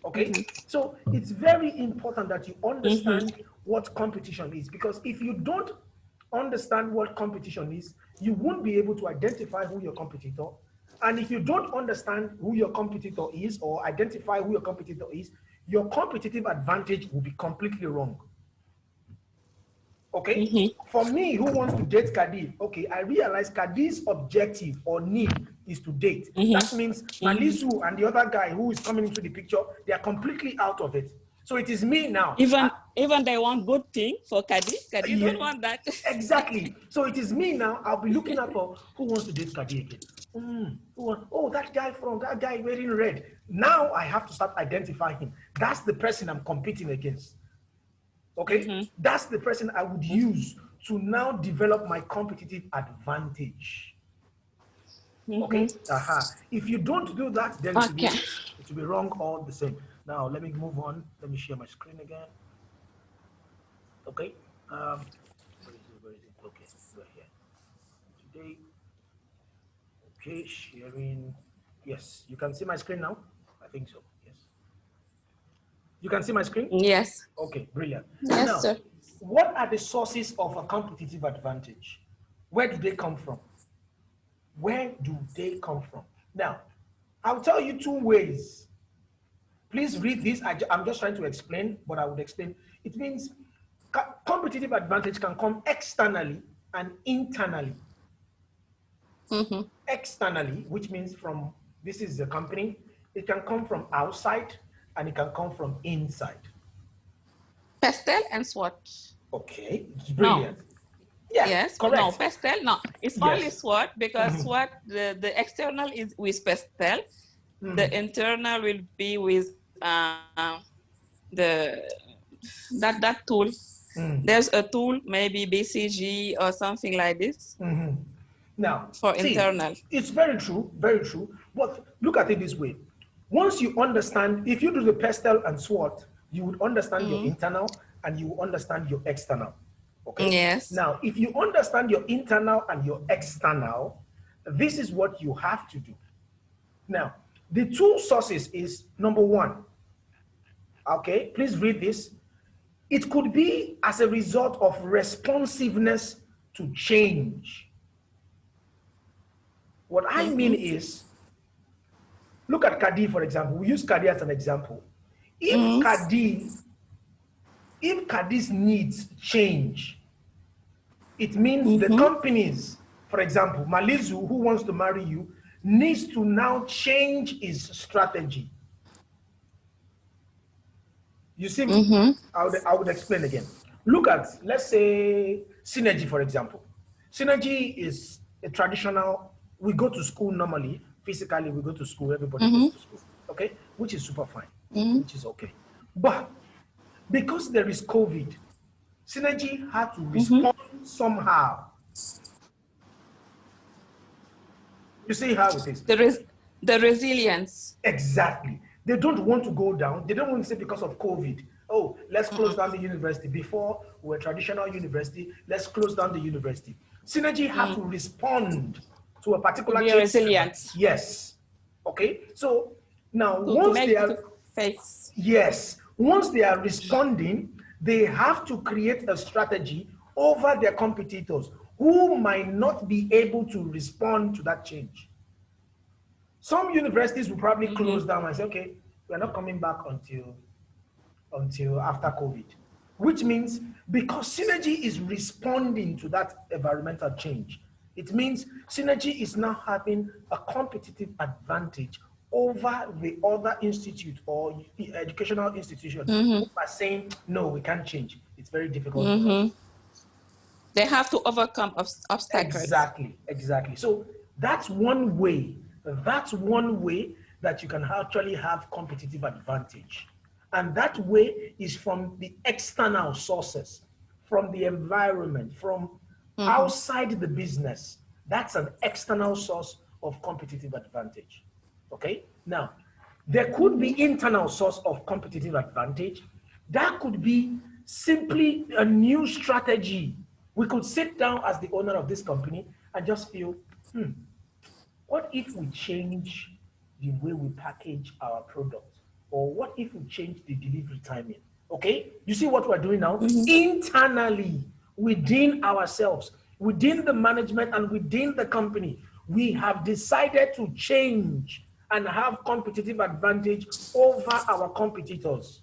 Okay. So it's very important that you understand what competition is, because if you don't understand what competition is, you won't be able to identify who your competitor. And if you don't understand who your competitor is or identify who your competitor is, your competitive advantage will be completely wrong. Okay? For me, who wants to date Kadi, okay, I realize Kadi's objective or need is to date. That means Malizu and the other guy who is coming into the picture, they are completely out of it. So it is me now. Even they want good thing for Kadi. Kadi don't want that. Exactly. So it is me now. I'll be looking at for who wants to date Kadi again. Oh, that guy wearing red. Now I have to start identifying him. That's the person I'm competing against. Okay, that's the person I would use to now develop my competitive advantage. Okay, if you don't do that, then it will be wrong all the same. Now let me move on. Let me share my screen again. Okay, where is it? Okay, right here. Today, okay, sharing. Yes, you can see my screen now. I think so. Yes, you can see my screen. Yes. Okay, brilliant. Yes, now, sir. What are the sources of a competitive advantage? Where do they come from? Where do they come from? Now, I'll tell you two ways. Please read this. I'm just trying to explain, but I would explain. It means competitive advantage can come externally and internally. Externally, which means from, this is the company, it can come from outside and it can come from inside. Pastel and SWOT. Okay, brilliant. No. Yeah, yes, correct. no, pastel, no. It's only SWOT because SWOT, the external is with pastel. The internal will be with that tool. There's a tool, maybe BCG or something like this. Now, for internal. It's very true, very true. But look at it this way. Once you understand, if you do the pastel and SWOT, you would understand your internal and you understand your external. Okay. Yes. Now, if you understand your internal and your external, this is what you have to do. Now, the two sources is number one. Okay, please read this. It could be as a result of responsiveness to change. What I mean is, look at Kadi, for example. We use Kadi as an example. If Kadi's needs change, it means the companies, for example, Malizu, who wants to marry you, needs to now change his strategy. You see, I would explain again. Look at, let's say, Synergy, for example. Synergy is a traditional, we go to school normally, physically we go to school, everybody goes to school, okay? Which is super fine, which is okay. But because there is COVID, Synergy had to respond somehow. You see how it is? There is the resilience. Exactly. They don't want to go down. They don't want to say because of COVID, oh, let's close down the university. Before we were traditional university, let's close down the university. Synergy had to respond to a particular case. Resilient. Yes. Okay. So now once they are face. Yes. Once they are responding, they have to create a strategy over their competitors who might not be able to respond to that change. Some universities will probably close down and say, okay, we're not coming back until after COVID, which means because Synergy is responding to that environmental change, it means Synergy is now having a competitive advantage over the other institute or educational institution by saying, no, we can't change. It's very difficult for us. They have to overcome obstacles. Exactly. So that's one way. That's one way that you can actually have competitive advantage. And that way is from the external sources, from the environment, from outside the business. That's an external source of competitive advantage. Okay? Now, there could be internal source of competitive advantage. That could be simply a new strategy. We could sit down as the owner of this company and just feel, what if we change the way we package our product? Or what if we change the delivery timing? Okay? You see what we're doing now? Internally, within ourselves, within the management and within the company, we have decided to change and have competitive advantage over our competitors.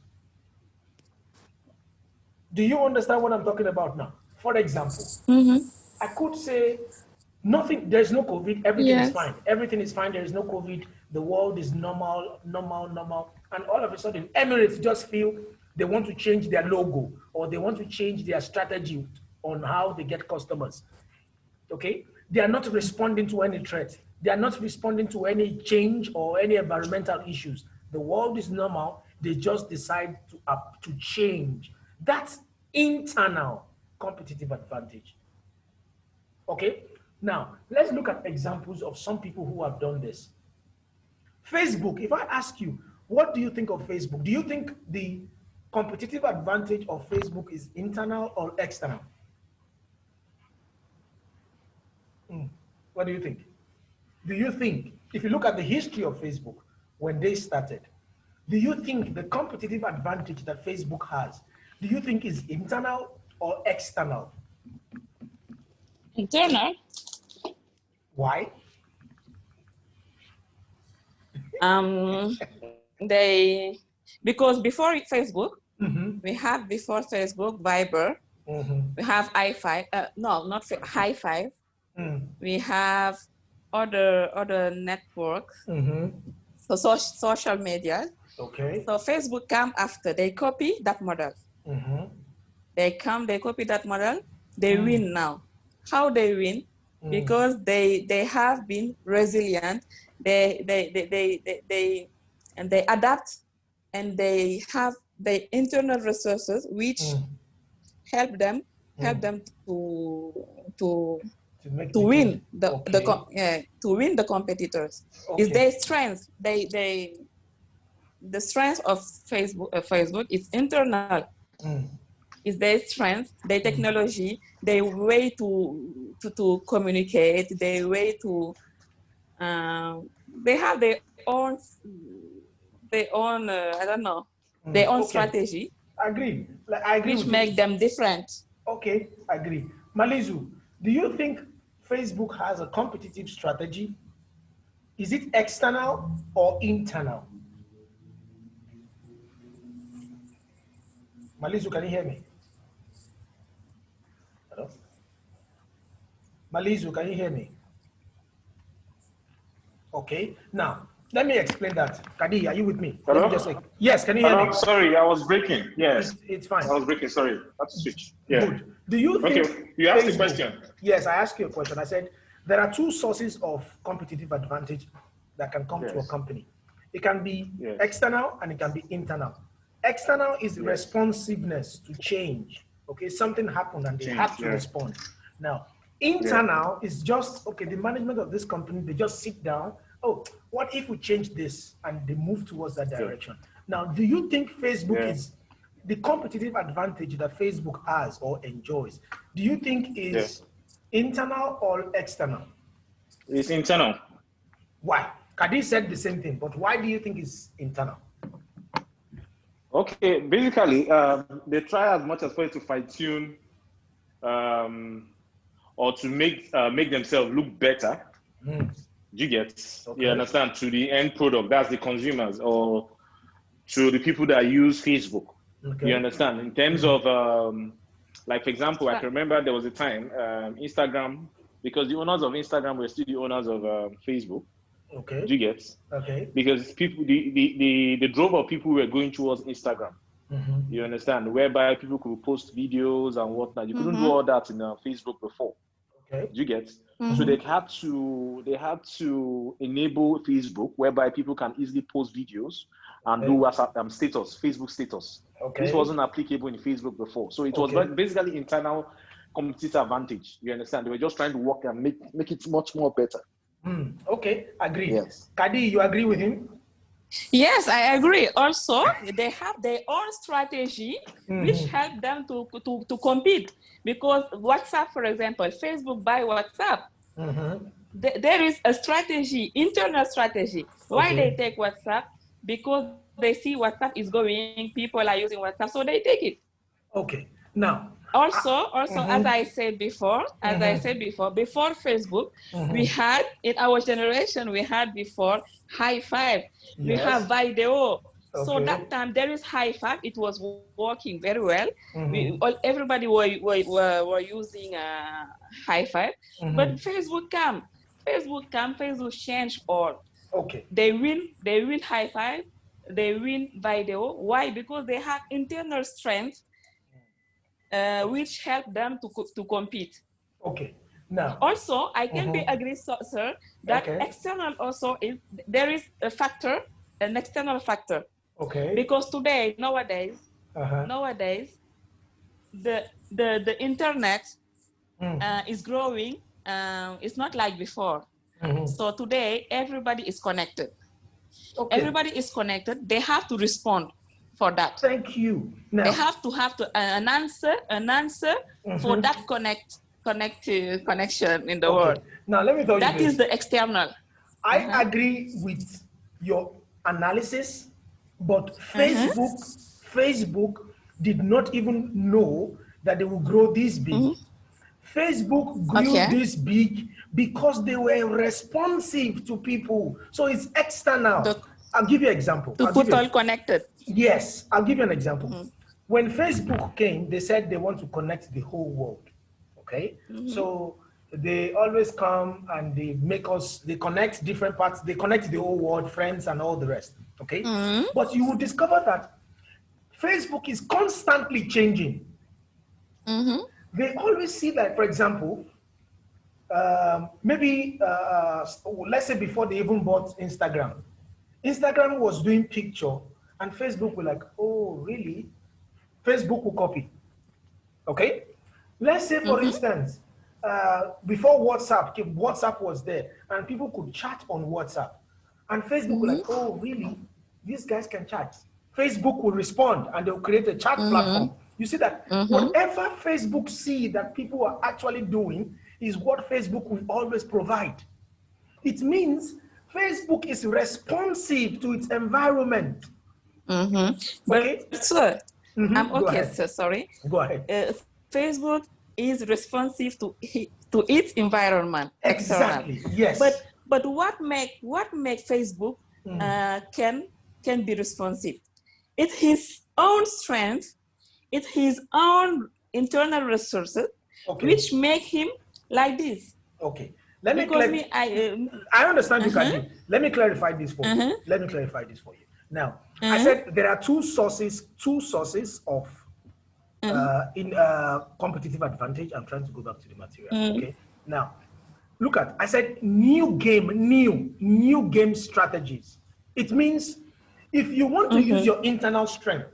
Do you understand what I'm talking about now? For example, I could say, nothing, there's no COVID, everything is fine. Everything is fine, there is no COVID, the world is normal. And all of a sudden, Emirates just feel they want to change their logo or they want to change their strategy on how they get customers. Okay? They are not responding to any threat. They are not responding to any change or any environmental issues. The world is normal. They just decide to change. That's internal competitive advantage. Okay? Now, let's look at examples of some people who have done this. Facebook, if I ask you, what do you think of Facebook? Do you think the competitive advantage of Facebook is internal or external? What do you think? Do you think, if you look at the history of Facebook, when they started, do you think the competitive advantage that Facebook has, do you think is internal or external? Internal. Why? Because before Facebook, we have before Facebook Viber, we have i5, no, not Hi5. We have other networks, so social media. Okay. So Facebook come after, they copy that model. They copy that model, they win now. How they win? Because they have been resilient, they adapt, and they have the internal resources which help them to win the competitors. Okay. Is their strength. The strength of Facebook is internal. Is their strength, their technology, their way to communicate, their way to they have their own I don't know, their own strategy. Agree. I agree. Which make them different. Okay, agree. Malizu, do you think Facebook has a competitive strategy? Is it external or internal? Malizu, can you hear me? Hello? Malizu, can you hear me? Okay, now, let me explain that. Kadi, are you with me? Hello? Let me just say, yes, can you hear me? Sorry, I was breaking. Yes. It's fine. I was breaking, sorry. I have to switch. Yeah. Good. Do you think... Okay, you asked the question. Yes, I asked you a question. I said, there are two sources of competitive advantage that can come to a company. It can be external and it can be internal. External is responsiveness to change. Okay, something happened and they have to respond. Now, internal is just, okay, the management of this company, they just sit down. Oh, what if we change this? And they move towards that direction. Now, do you think Facebook is the competitive advantage that Facebook has or enjoys? Do you think is internal or external? It's internal. Why? Kadi said the same thing, but why do you think it's internal? Okay, basically, they try as much as possible to fine-tune or to make themselves look better. You get? Okay. You understand? To the end product, that's the consumers, or to the people that use Facebook. Okay. You understand? In terms of, like, for example, I can remember there was a time, Instagram, because the owners of Instagram were still the owners of Facebook. Okay. Do you get? Okay. Because people, the drove of people were going towards Instagram. You understand? Whereby people could post videos and whatnot. You couldn't do all that in Facebook before. Okay. Do you get? So they had to enable Facebook, whereby people can easily post videos and do WhatsApp status, Facebook status. Okay. This wasn't applicable in Facebook before. So it was basically internal competitive advantage. You understand? They were just trying to work and make it much more better. Okay, agree. Yes. Kadi, you agree with him? Yes, I agree. Also, they have their own strategy, which help them to compete. Because WhatsApp, for example, Facebook buy WhatsApp. There is a strategy, internal strategy. Why they take WhatsApp? Because they see WhatsApp is going, people are using WhatsApp, so they take it. Okay. Now, also, as I said before, before Facebook, we had in our generation, we had before High Five. Yes. We have Video. Okay. So that time there is High Five. It was working very well. Everybody were using High Five. But Facebook changed all. Okay. They will High Five. They will Video. Why? Because they have internal strength. Which help them to compete. Okay. Now. Also, I can be agree, sir, that external also is there is a factor, an external factor. Okay. Because today, nowadays, the internet is growing. It's not like before. So today, everybody is connected. Okay. Everybody is connected. They have to respond for that. Thank you. Now, they have to an answer for that connection in the world. Now let me tell you that is the external. I agree with your analysis, but Facebook did not even know that they will grow this big. Facebook grew this big because they were responsive to people. So it's external. I'll give you an example. To put all connected. Yes, I'll give you an example. When Facebook came, they said they want to connect the whole world. Okay, so they always come and they connect different parts. They connect the whole world, friends, and all the rest. Okay, but you will discover that Facebook is constantly changing. They always see that, for example, let's say before they even bought Instagram. Instagram was doing picture and Facebook were like, oh, really? Facebook will copy. Okay? Let's say, for instance, before WhatsApp was there and people could chat on WhatsApp. And Facebook were like, oh, really? These guys can chat. Facebook will respond and they'll create a chat platform. You see that whatever Facebook see that people are actually doing is what Facebook will always provide. It means Facebook is responsive to its environment. Okay? But sir, sir, sorry. Go ahead. Facebook is responsive to its environment. Exactly. Yes. But what make Facebook can be responsive? It's his own strength. It's his own internal resources, which make him like this. Okay. Let me I understand you, Kadi. Let me clarify this for you. Let me clarify this for you. Now, I said there are two sources of competitive advantage. I'm trying to go back to the material. Okay. Now, look at, I said new game strategies. It means if you want to use your internal strength,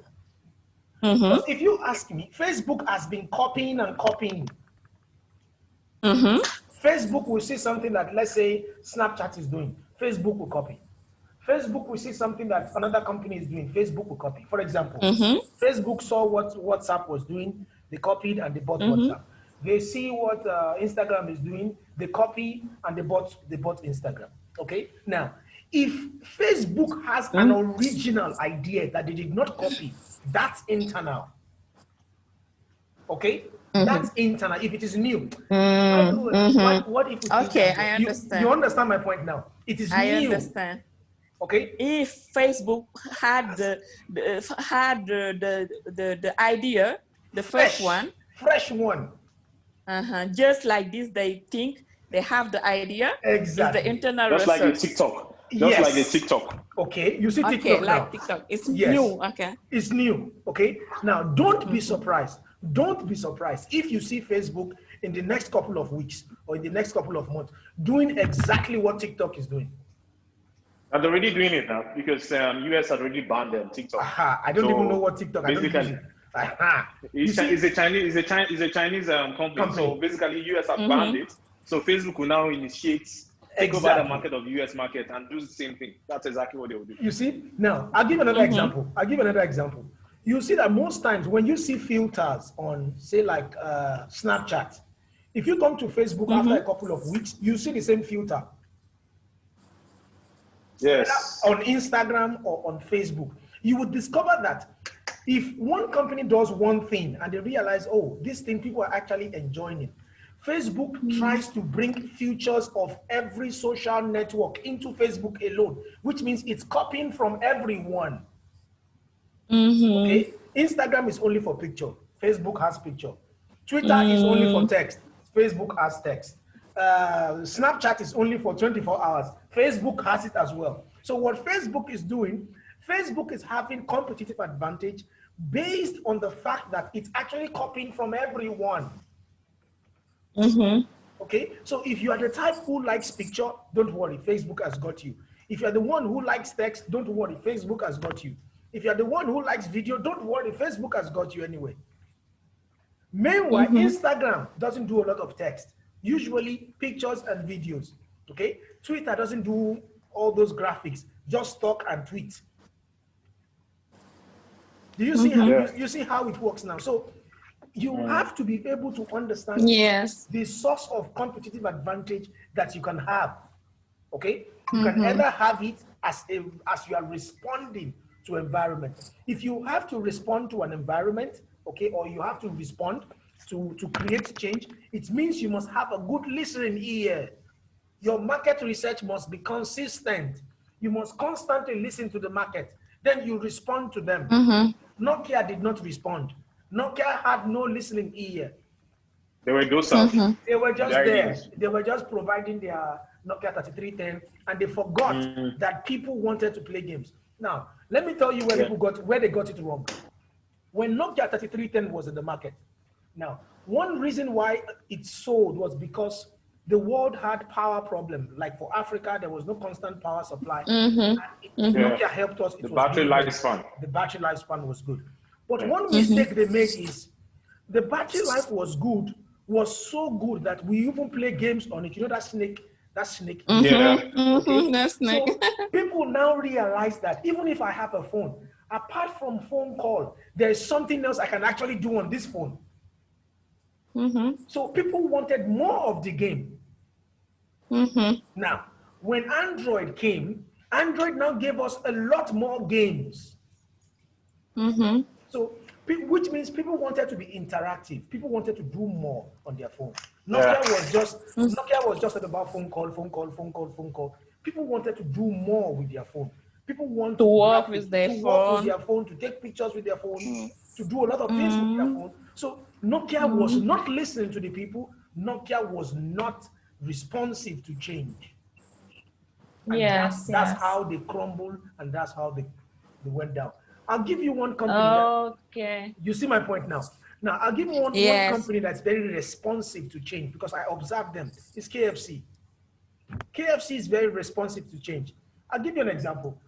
because if you ask me, Facebook has been copying and copying. Facebook will see something that, let's say, Snapchat is doing. Facebook will copy. Facebook will see something that another company is doing. Facebook will copy. For example, Facebook saw what WhatsApp was doing. They copied and they bought WhatsApp. They see what Instagram is doing. They copy and they bought Instagram. Okay. Now, if Facebook has an original idea that they did not copy, that's internal. Okay. That's internal. If it is new, what if? I understand. You understand my point now? It is new. I understand. Okay. If Facebook had the idea, the first one, fresh one, just like this, they think they have the idea. Exactly. The internal just research. like a TikTok. Just like a TikTok. Okay, you see TikTok now. Like TikTok. It's new. Okay. It's new. Okay. Now, don't be surprised. Don't be surprised if you see Facebook in the next couple of weeks or in the next couple of months doing exactly what TikTok is doing. And they're already doing it now because US had already banned them TikTok. I don't even know what TikTok is. It's a Chinese company. So basically, US have banned it. So Facebook will now take over the market of the US market and do the same thing. That's exactly what they will do. You see? Now, I'll give another example. You see that most times when you see filters on, say, like Snapchat, if you come to Facebook after a couple of weeks, you see the same filter. Yes. On Instagram or on Facebook, you would discover that if one company does one thing and they realize, oh, this thing people are actually enjoying it, Facebook tries to bring features of every social network into Facebook alone, which means it's copying from everyone. Okay, Instagram is only for picture. Facebook has picture. Twitter is only for text. Facebook has text. Snapchat is only for 24 hours. Facebook has it as well. So what Facebook is doing, Facebook is having competitive advantage based on the fact that it's actually copying from everyone. Okay, so if you are the type who likes picture, don't worry, Facebook has got you. If you're the one who likes text, don't worry, Facebook has got you. If you're the one who likes video, don't worry, Facebook has got you anyway. Meanwhile, Instagram doesn't do a lot of text, usually pictures and videos. Okay, Twitter doesn't do all those graphics, just talk and tweet. Do you see you see how it works now? So you have to be able to understand the source of competitive advantage that you can have. Okay, you can either have it as you are responding to environment. If you have to respond to an environment, okay, or you have to respond to create change, it means you must have a good listening ear. Your market research must be consistent. You must constantly listen to the market. Then you respond to them. Nokia did not respond. Nokia had no listening ear. They were docile. They were just there. They were just providing their Nokia 3310, and they forgot that people wanted to play games. Now, let me tell you where they got it wrong. When Nokia 3310 was in the market, now, one reason why it sold was because the world had power problem. Like for Africa, there was no constant power supply. Nokia helped us. The battery lifespan. The battery lifespan was good. But one mistake they made is the battery life was good, was so good that we even play games on it. You know that snake? That snake. Okay? That snake. So people now realize that even if I have a phone, apart from phone call, there's something else I can actually do on this phone. So people wanted more of the game. Now, when Android came, Android now gave us a lot more games. So, which means people wanted to be interactive. People wanted to do more on their phone. Nokia was just about phone call. People wanted to do more with their phone. People want to work with their phone, to take pictures with their phone, to do a lot of things with their phone. So Nokia was not listening to the people. Nokia was not responsive to change. And that's how they crumbled, and that's how they went down. I'll give you one company. You see my point now. Now, I'll give you one company that's very responsive to change because I observed them. It's KFC. KFC is very responsive to change. I'll give you an example.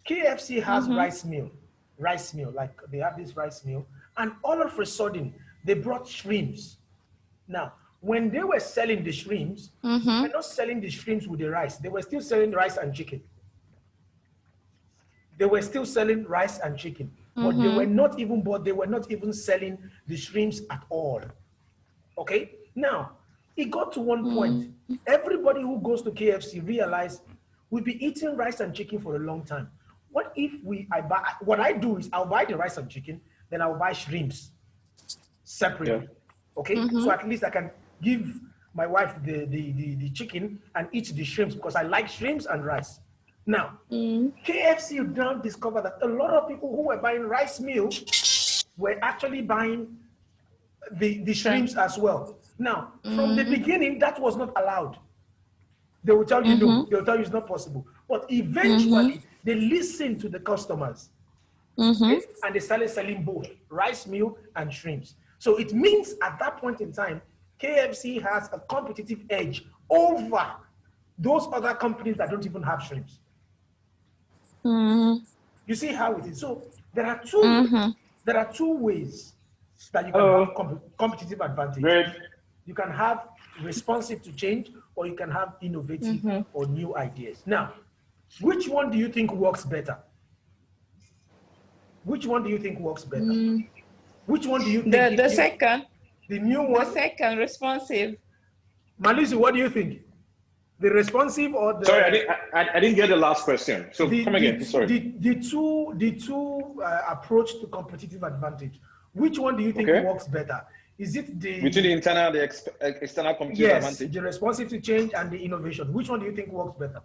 KFC has rice meal, like they have this rice meal, and all of a sudden, they brought shrimps. Now, when they were selling the shrimps, they were not selling the shrimps with the rice. They were still selling rice and chicken. They were still selling rice and chicken, but they were not even selling the shrimps at all. Okay? Now, it got to one point. Everybody who goes to KFC realized we've been eating rice and chicken for a long time. What if what I do is I'll buy the rice and chicken, then I'll buy shrimps separately. Okay? So at least I can give my wife the chicken and eat the shrimps because I like shrimps and rice. Now, KFC now discovered that a lot of people who were buying rice meal were actually buying the shrimps as well. Now, from the beginning, that was not allowed. They will tell you no. They will tell you it's not possible. But eventually, they listened to the customers. Okay? And they started selling both rice meal and shrimps. So it means at that point in time, KFC has a competitive edge over those other companies that don't even have shrimps. You see how it is. So there are two There are two ways that you can have competitive advantage. Great. You can have responsive to change, or you can have innovative or new ideas. Now, which one do you think works better? Which one do you think works better? Which one do you think? The second. The new one? The second, responsive. Malusi, what do you think? The responsive or the... Sorry, I didn't get the last question. So come again, sorry. The two approach to competitive advantage, which one do you think works better? Is it the... Between the internal and the external competitive advantage? Yes, the responsive to change and the innovation. Which one do you think works better?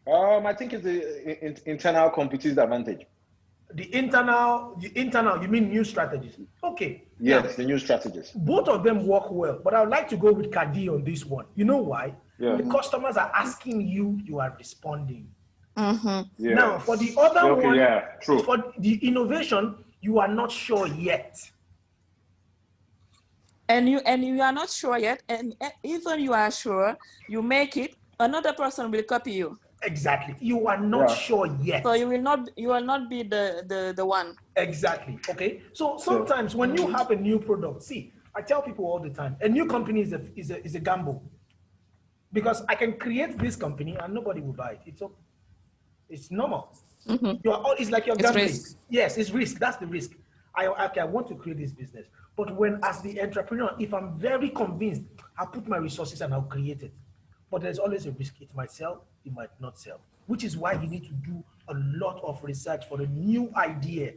I think it's the internal competitive advantage. The internal, you mean new strategies? Okay. Yes, now, the new strategies. Both of them work well, but I would like to go with Kadi on this one. You know why? Yeah. The customers are asking you, you are responding. Yeah. Now, for the other one, true. For the innovation, you are not sure yet. And you are not sure yet, and even you are sure, you make it, another person will copy you. Exactly. You are not sure yet. So you will not be the one. Exactly. Okay. So sometimes when you have a new product, see, I tell people all the time, a new company is a gamble. Because I can create this company and nobody will buy it. It's normal. It's like you're gambling. Risk. Yes, it's risk. That's the risk. I want to create this business. But when, as the entrepreneur, if I'm very convinced, I'll put my resources and I'll create it. But there's always a risk. It might sell, it might not sell, which is why you need to do a lot of research for a new idea.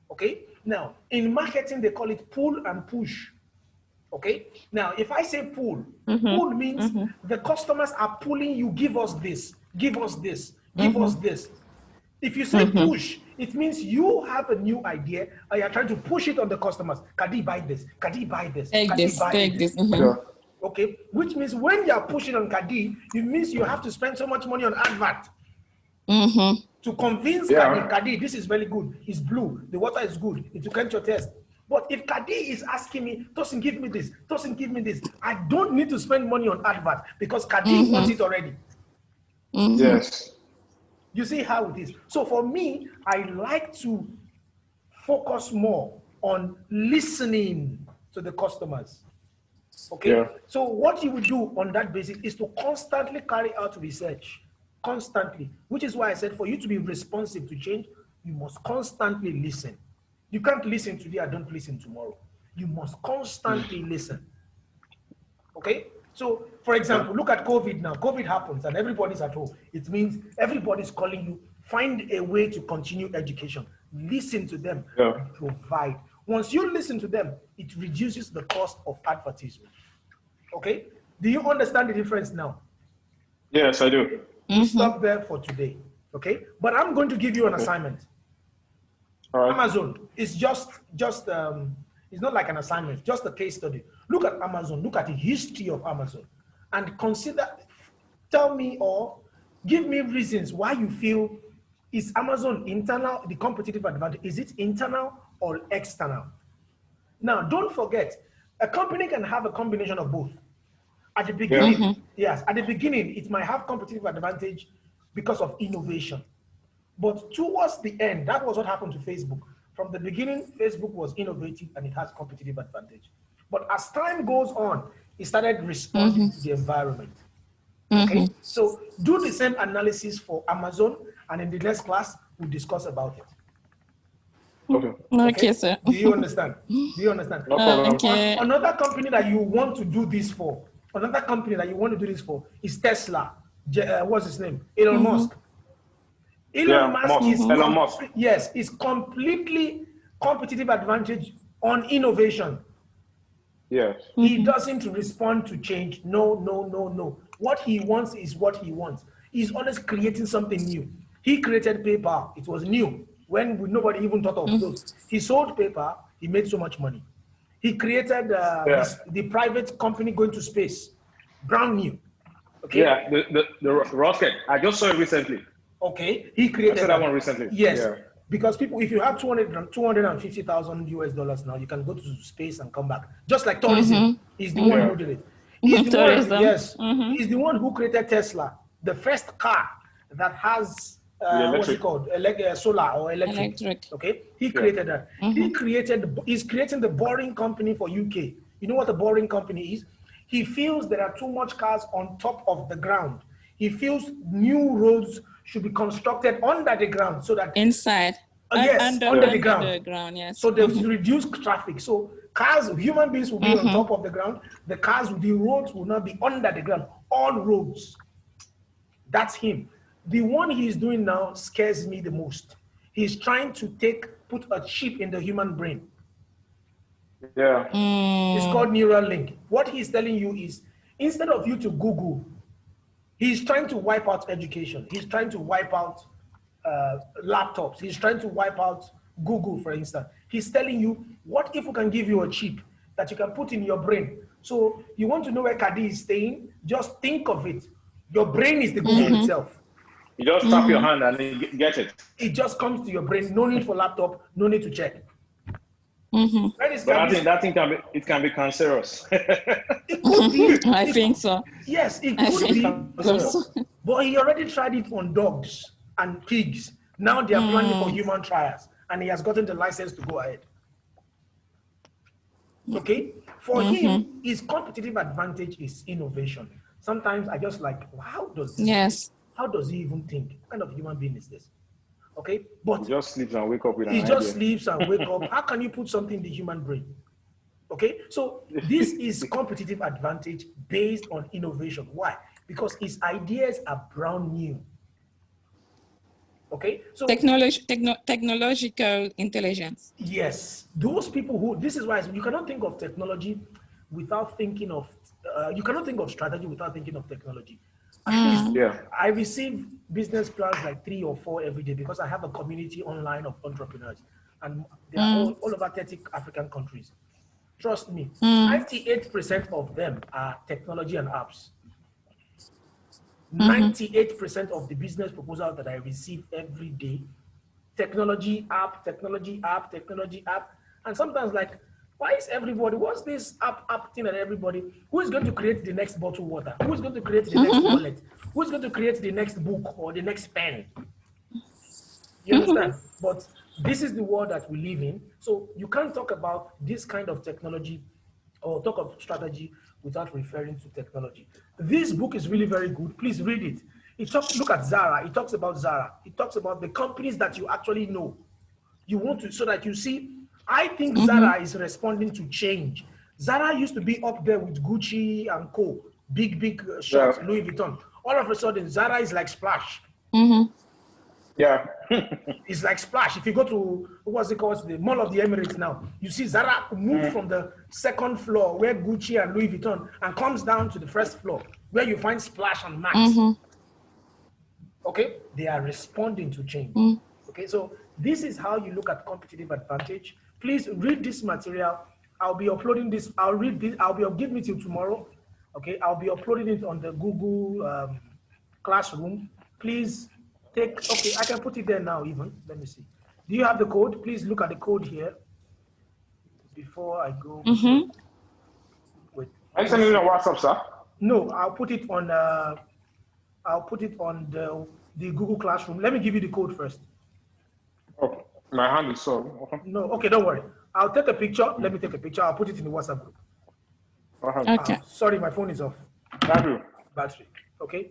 Okay? Now, in marketing, they call it pull and push. Okay? Now, if I say pull, pull means the customers are pulling you, give us this, give us this, give us this. If you say push, it means you have a new idea and you're trying to push it on the customers. Kadi buy this, Kadi buy this, Take this. Okay, which means when you're pushing on Kadi, it means you have to spend so much money on advert to convince Kadi, this is very good, it's blue, the water is good, it will quench your thirst. But if Kadi is asking me, Tosin, give me this, Tosin, give me this, I don't need to spend money on advert because Kadi wants it already. Yes. You see how it is. So for me, I like to focus more on listening to the customers. Okay. Yeah. So what you would do on that basis is to constantly carry out research, constantly, which is why I said for you to be responsive to change, you must constantly listen. You can't listen today and don't listen tomorrow. You must constantly listen. Okay. So, for example, look at COVID now. COVID happens and everybody's at home. It means everybody's calling you. Find a way to continue education. Listen to them. Provide. Once you listen to them, it reduces the cost of advertisement. Okay? Do you understand the difference now? Yes, I do. Stop there for today. Okay? But I'm going to give you an assignment. All right. Amazon is just it's not like an assignment, just a case study. Look at Amazon, look at the history of Amazon and tell me or give me reasons why you feel is Amazon internal, the competitive advantage, is it internal or external? Now, don't forget, a company can have a combination of both. At the beginning, yes, at the beginning, it might have competitive advantage because of innovation. But towards the end, that was what happened to Facebook. From the beginning, Facebook was innovative and it has competitive advantage. But as time goes on, it started responding to the environment. Okay, so do the same analysis for Amazon, and in the next class, we'll discuss about it. Okay, sir. Do you understand? Do you understand? Okay. Another company that you want to do this for, is Tesla. What's his name? Elon Musk. Elon Musk is completely competitive advantage on innovation. Yes. He doesn't respond to change. No. What he wants is what he wants. He's always creating something new. He created PayPal. It was new when nobody even thought of those. He sold PayPal. He made so much money. He created the private company going to space. Brand new. Okay. Yeah, the rocket. I just saw it recently. Okay, he created that one recently. Yes, because people, if you have $250,000 US now, you can go to space and come back. Just like tourism, he's the one who did it. He's the one, he's the one who created Tesla, the first car that has what's it called? Solar or electric. Okay, he created that. He's creating the Boring Company for UK. You know what the Boring Company is? He feels there are too much cars on top of the ground. He feels new roads should be constructed under the ground so that inside. Yes, under the ground. Yes. So they reduce traffic. So cars, human beings will be on top of the ground. The cars, the roads will not be under the ground. All roads. That's him. The one he's doing now scares me the most. He's trying to put a chip in the human brain. Yeah. It's called Neuralink. What he's telling you is, instead of you to Google, he's trying to wipe out education. He's trying to wipe out laptops. He's trying to wipe out Google, for instance. He's telling you, what if we can give you a chip that you can put in your brain? So you want to know where Kadi is staying? Just think of it. Your brain is the Google itself. You just tap your hand and you get it. It just comes to your brain. No need for laptop. No need to check. But I think that thing can be cancerous. It could be. I think so. Yes, it could be. But he already tried it on dogs and pigs. Now they are planning for human trials, and he has gotten the license to go ahead. Okay? For him, his competitive advantage is innovation. Sometimes I just like, how does he even think? What kind of human being is this? Okay? But he just sleeps and wake up with an idea. He just sleeps and wake up. How can you put something in the human brain? Okay? So this is competitive advantage based on innovation. Why? Because his ideas are brand new. Okay? So technological intelligence. Yes. Those people who, this is why you cannot think of technology without thinking of, you cannot think of strategy without thinking of technology. I receive business plans like 3 or 4 every day because I have a community online of entrepreneurs, and they are all over 30 African countries. Trust me, 98% of them are technology and apps. 98% of the business proposals that I receive every day, technology app, and sometimes like, why is everybody, what's this app thing and everybody? Who is going to create the next bottled water? Who is going to create the next wallet? Who is going to create the next book or the next pen? You understand? But this is the world that we live in. So you can't talk about this kind of technology or talk of strategy without referring to technology. This book is really very good. Please read it. Look at Zara. It talks about Zara. It talks about the companies that you actually know. You want to, so that you see, I think Zara is responding to change. Zara used to be up there with Gucci and Co. Big shops, Louis Vuitton. All of a sudden, Zara is like Splash. Yeah. It's like Splash. If you go to, what's it called, the Mall of the Emirates now, you see Zara move from the second floor where Gucci and Louis Vuitton and comes down to the first floor where you find Splash and Max. Okay? They are responding to change. Okay, so this is how you look at competitive advantage. Please read this material. I'll be uploading this. I'll read this. Give me till tomorrow. Okay, I'll be uploading it on the Google Classroom. Please okay, I can put it there now even. Let me see. Do you have the code? Please look at the code here before I go. Wait. Are you sending it on WhatsApp, sir? No, I'll put it on the Google Classroom. Let me give you the code first. Okay. My hand is sore. Okay. No, okay, don't worry. I'll take a picture. Let me take a picture. I'll put it in the WhatsApp group. Okay. Sorry, my phone is off. Battery. Okay.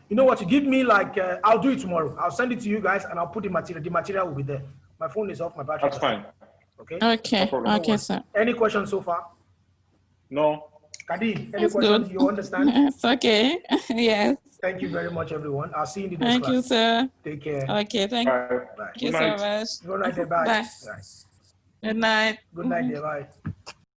You know what? You give me like, I'll do it tomorrow. I'll send it to you guys and I'll put the material. The material will be there. My phone is off. My battery. That's fine. Okay. Okay. No okay, sir. Any questions so far? No. Kadi, any questions? You understand? It's okay. Yes. Thank you very much, everyone. I'll see you in the next Thank class. you, sir. Take care. Okay. Thank Bye. Bye. you so much. Good night. Bye. Bye. Good night. Good night. Bye.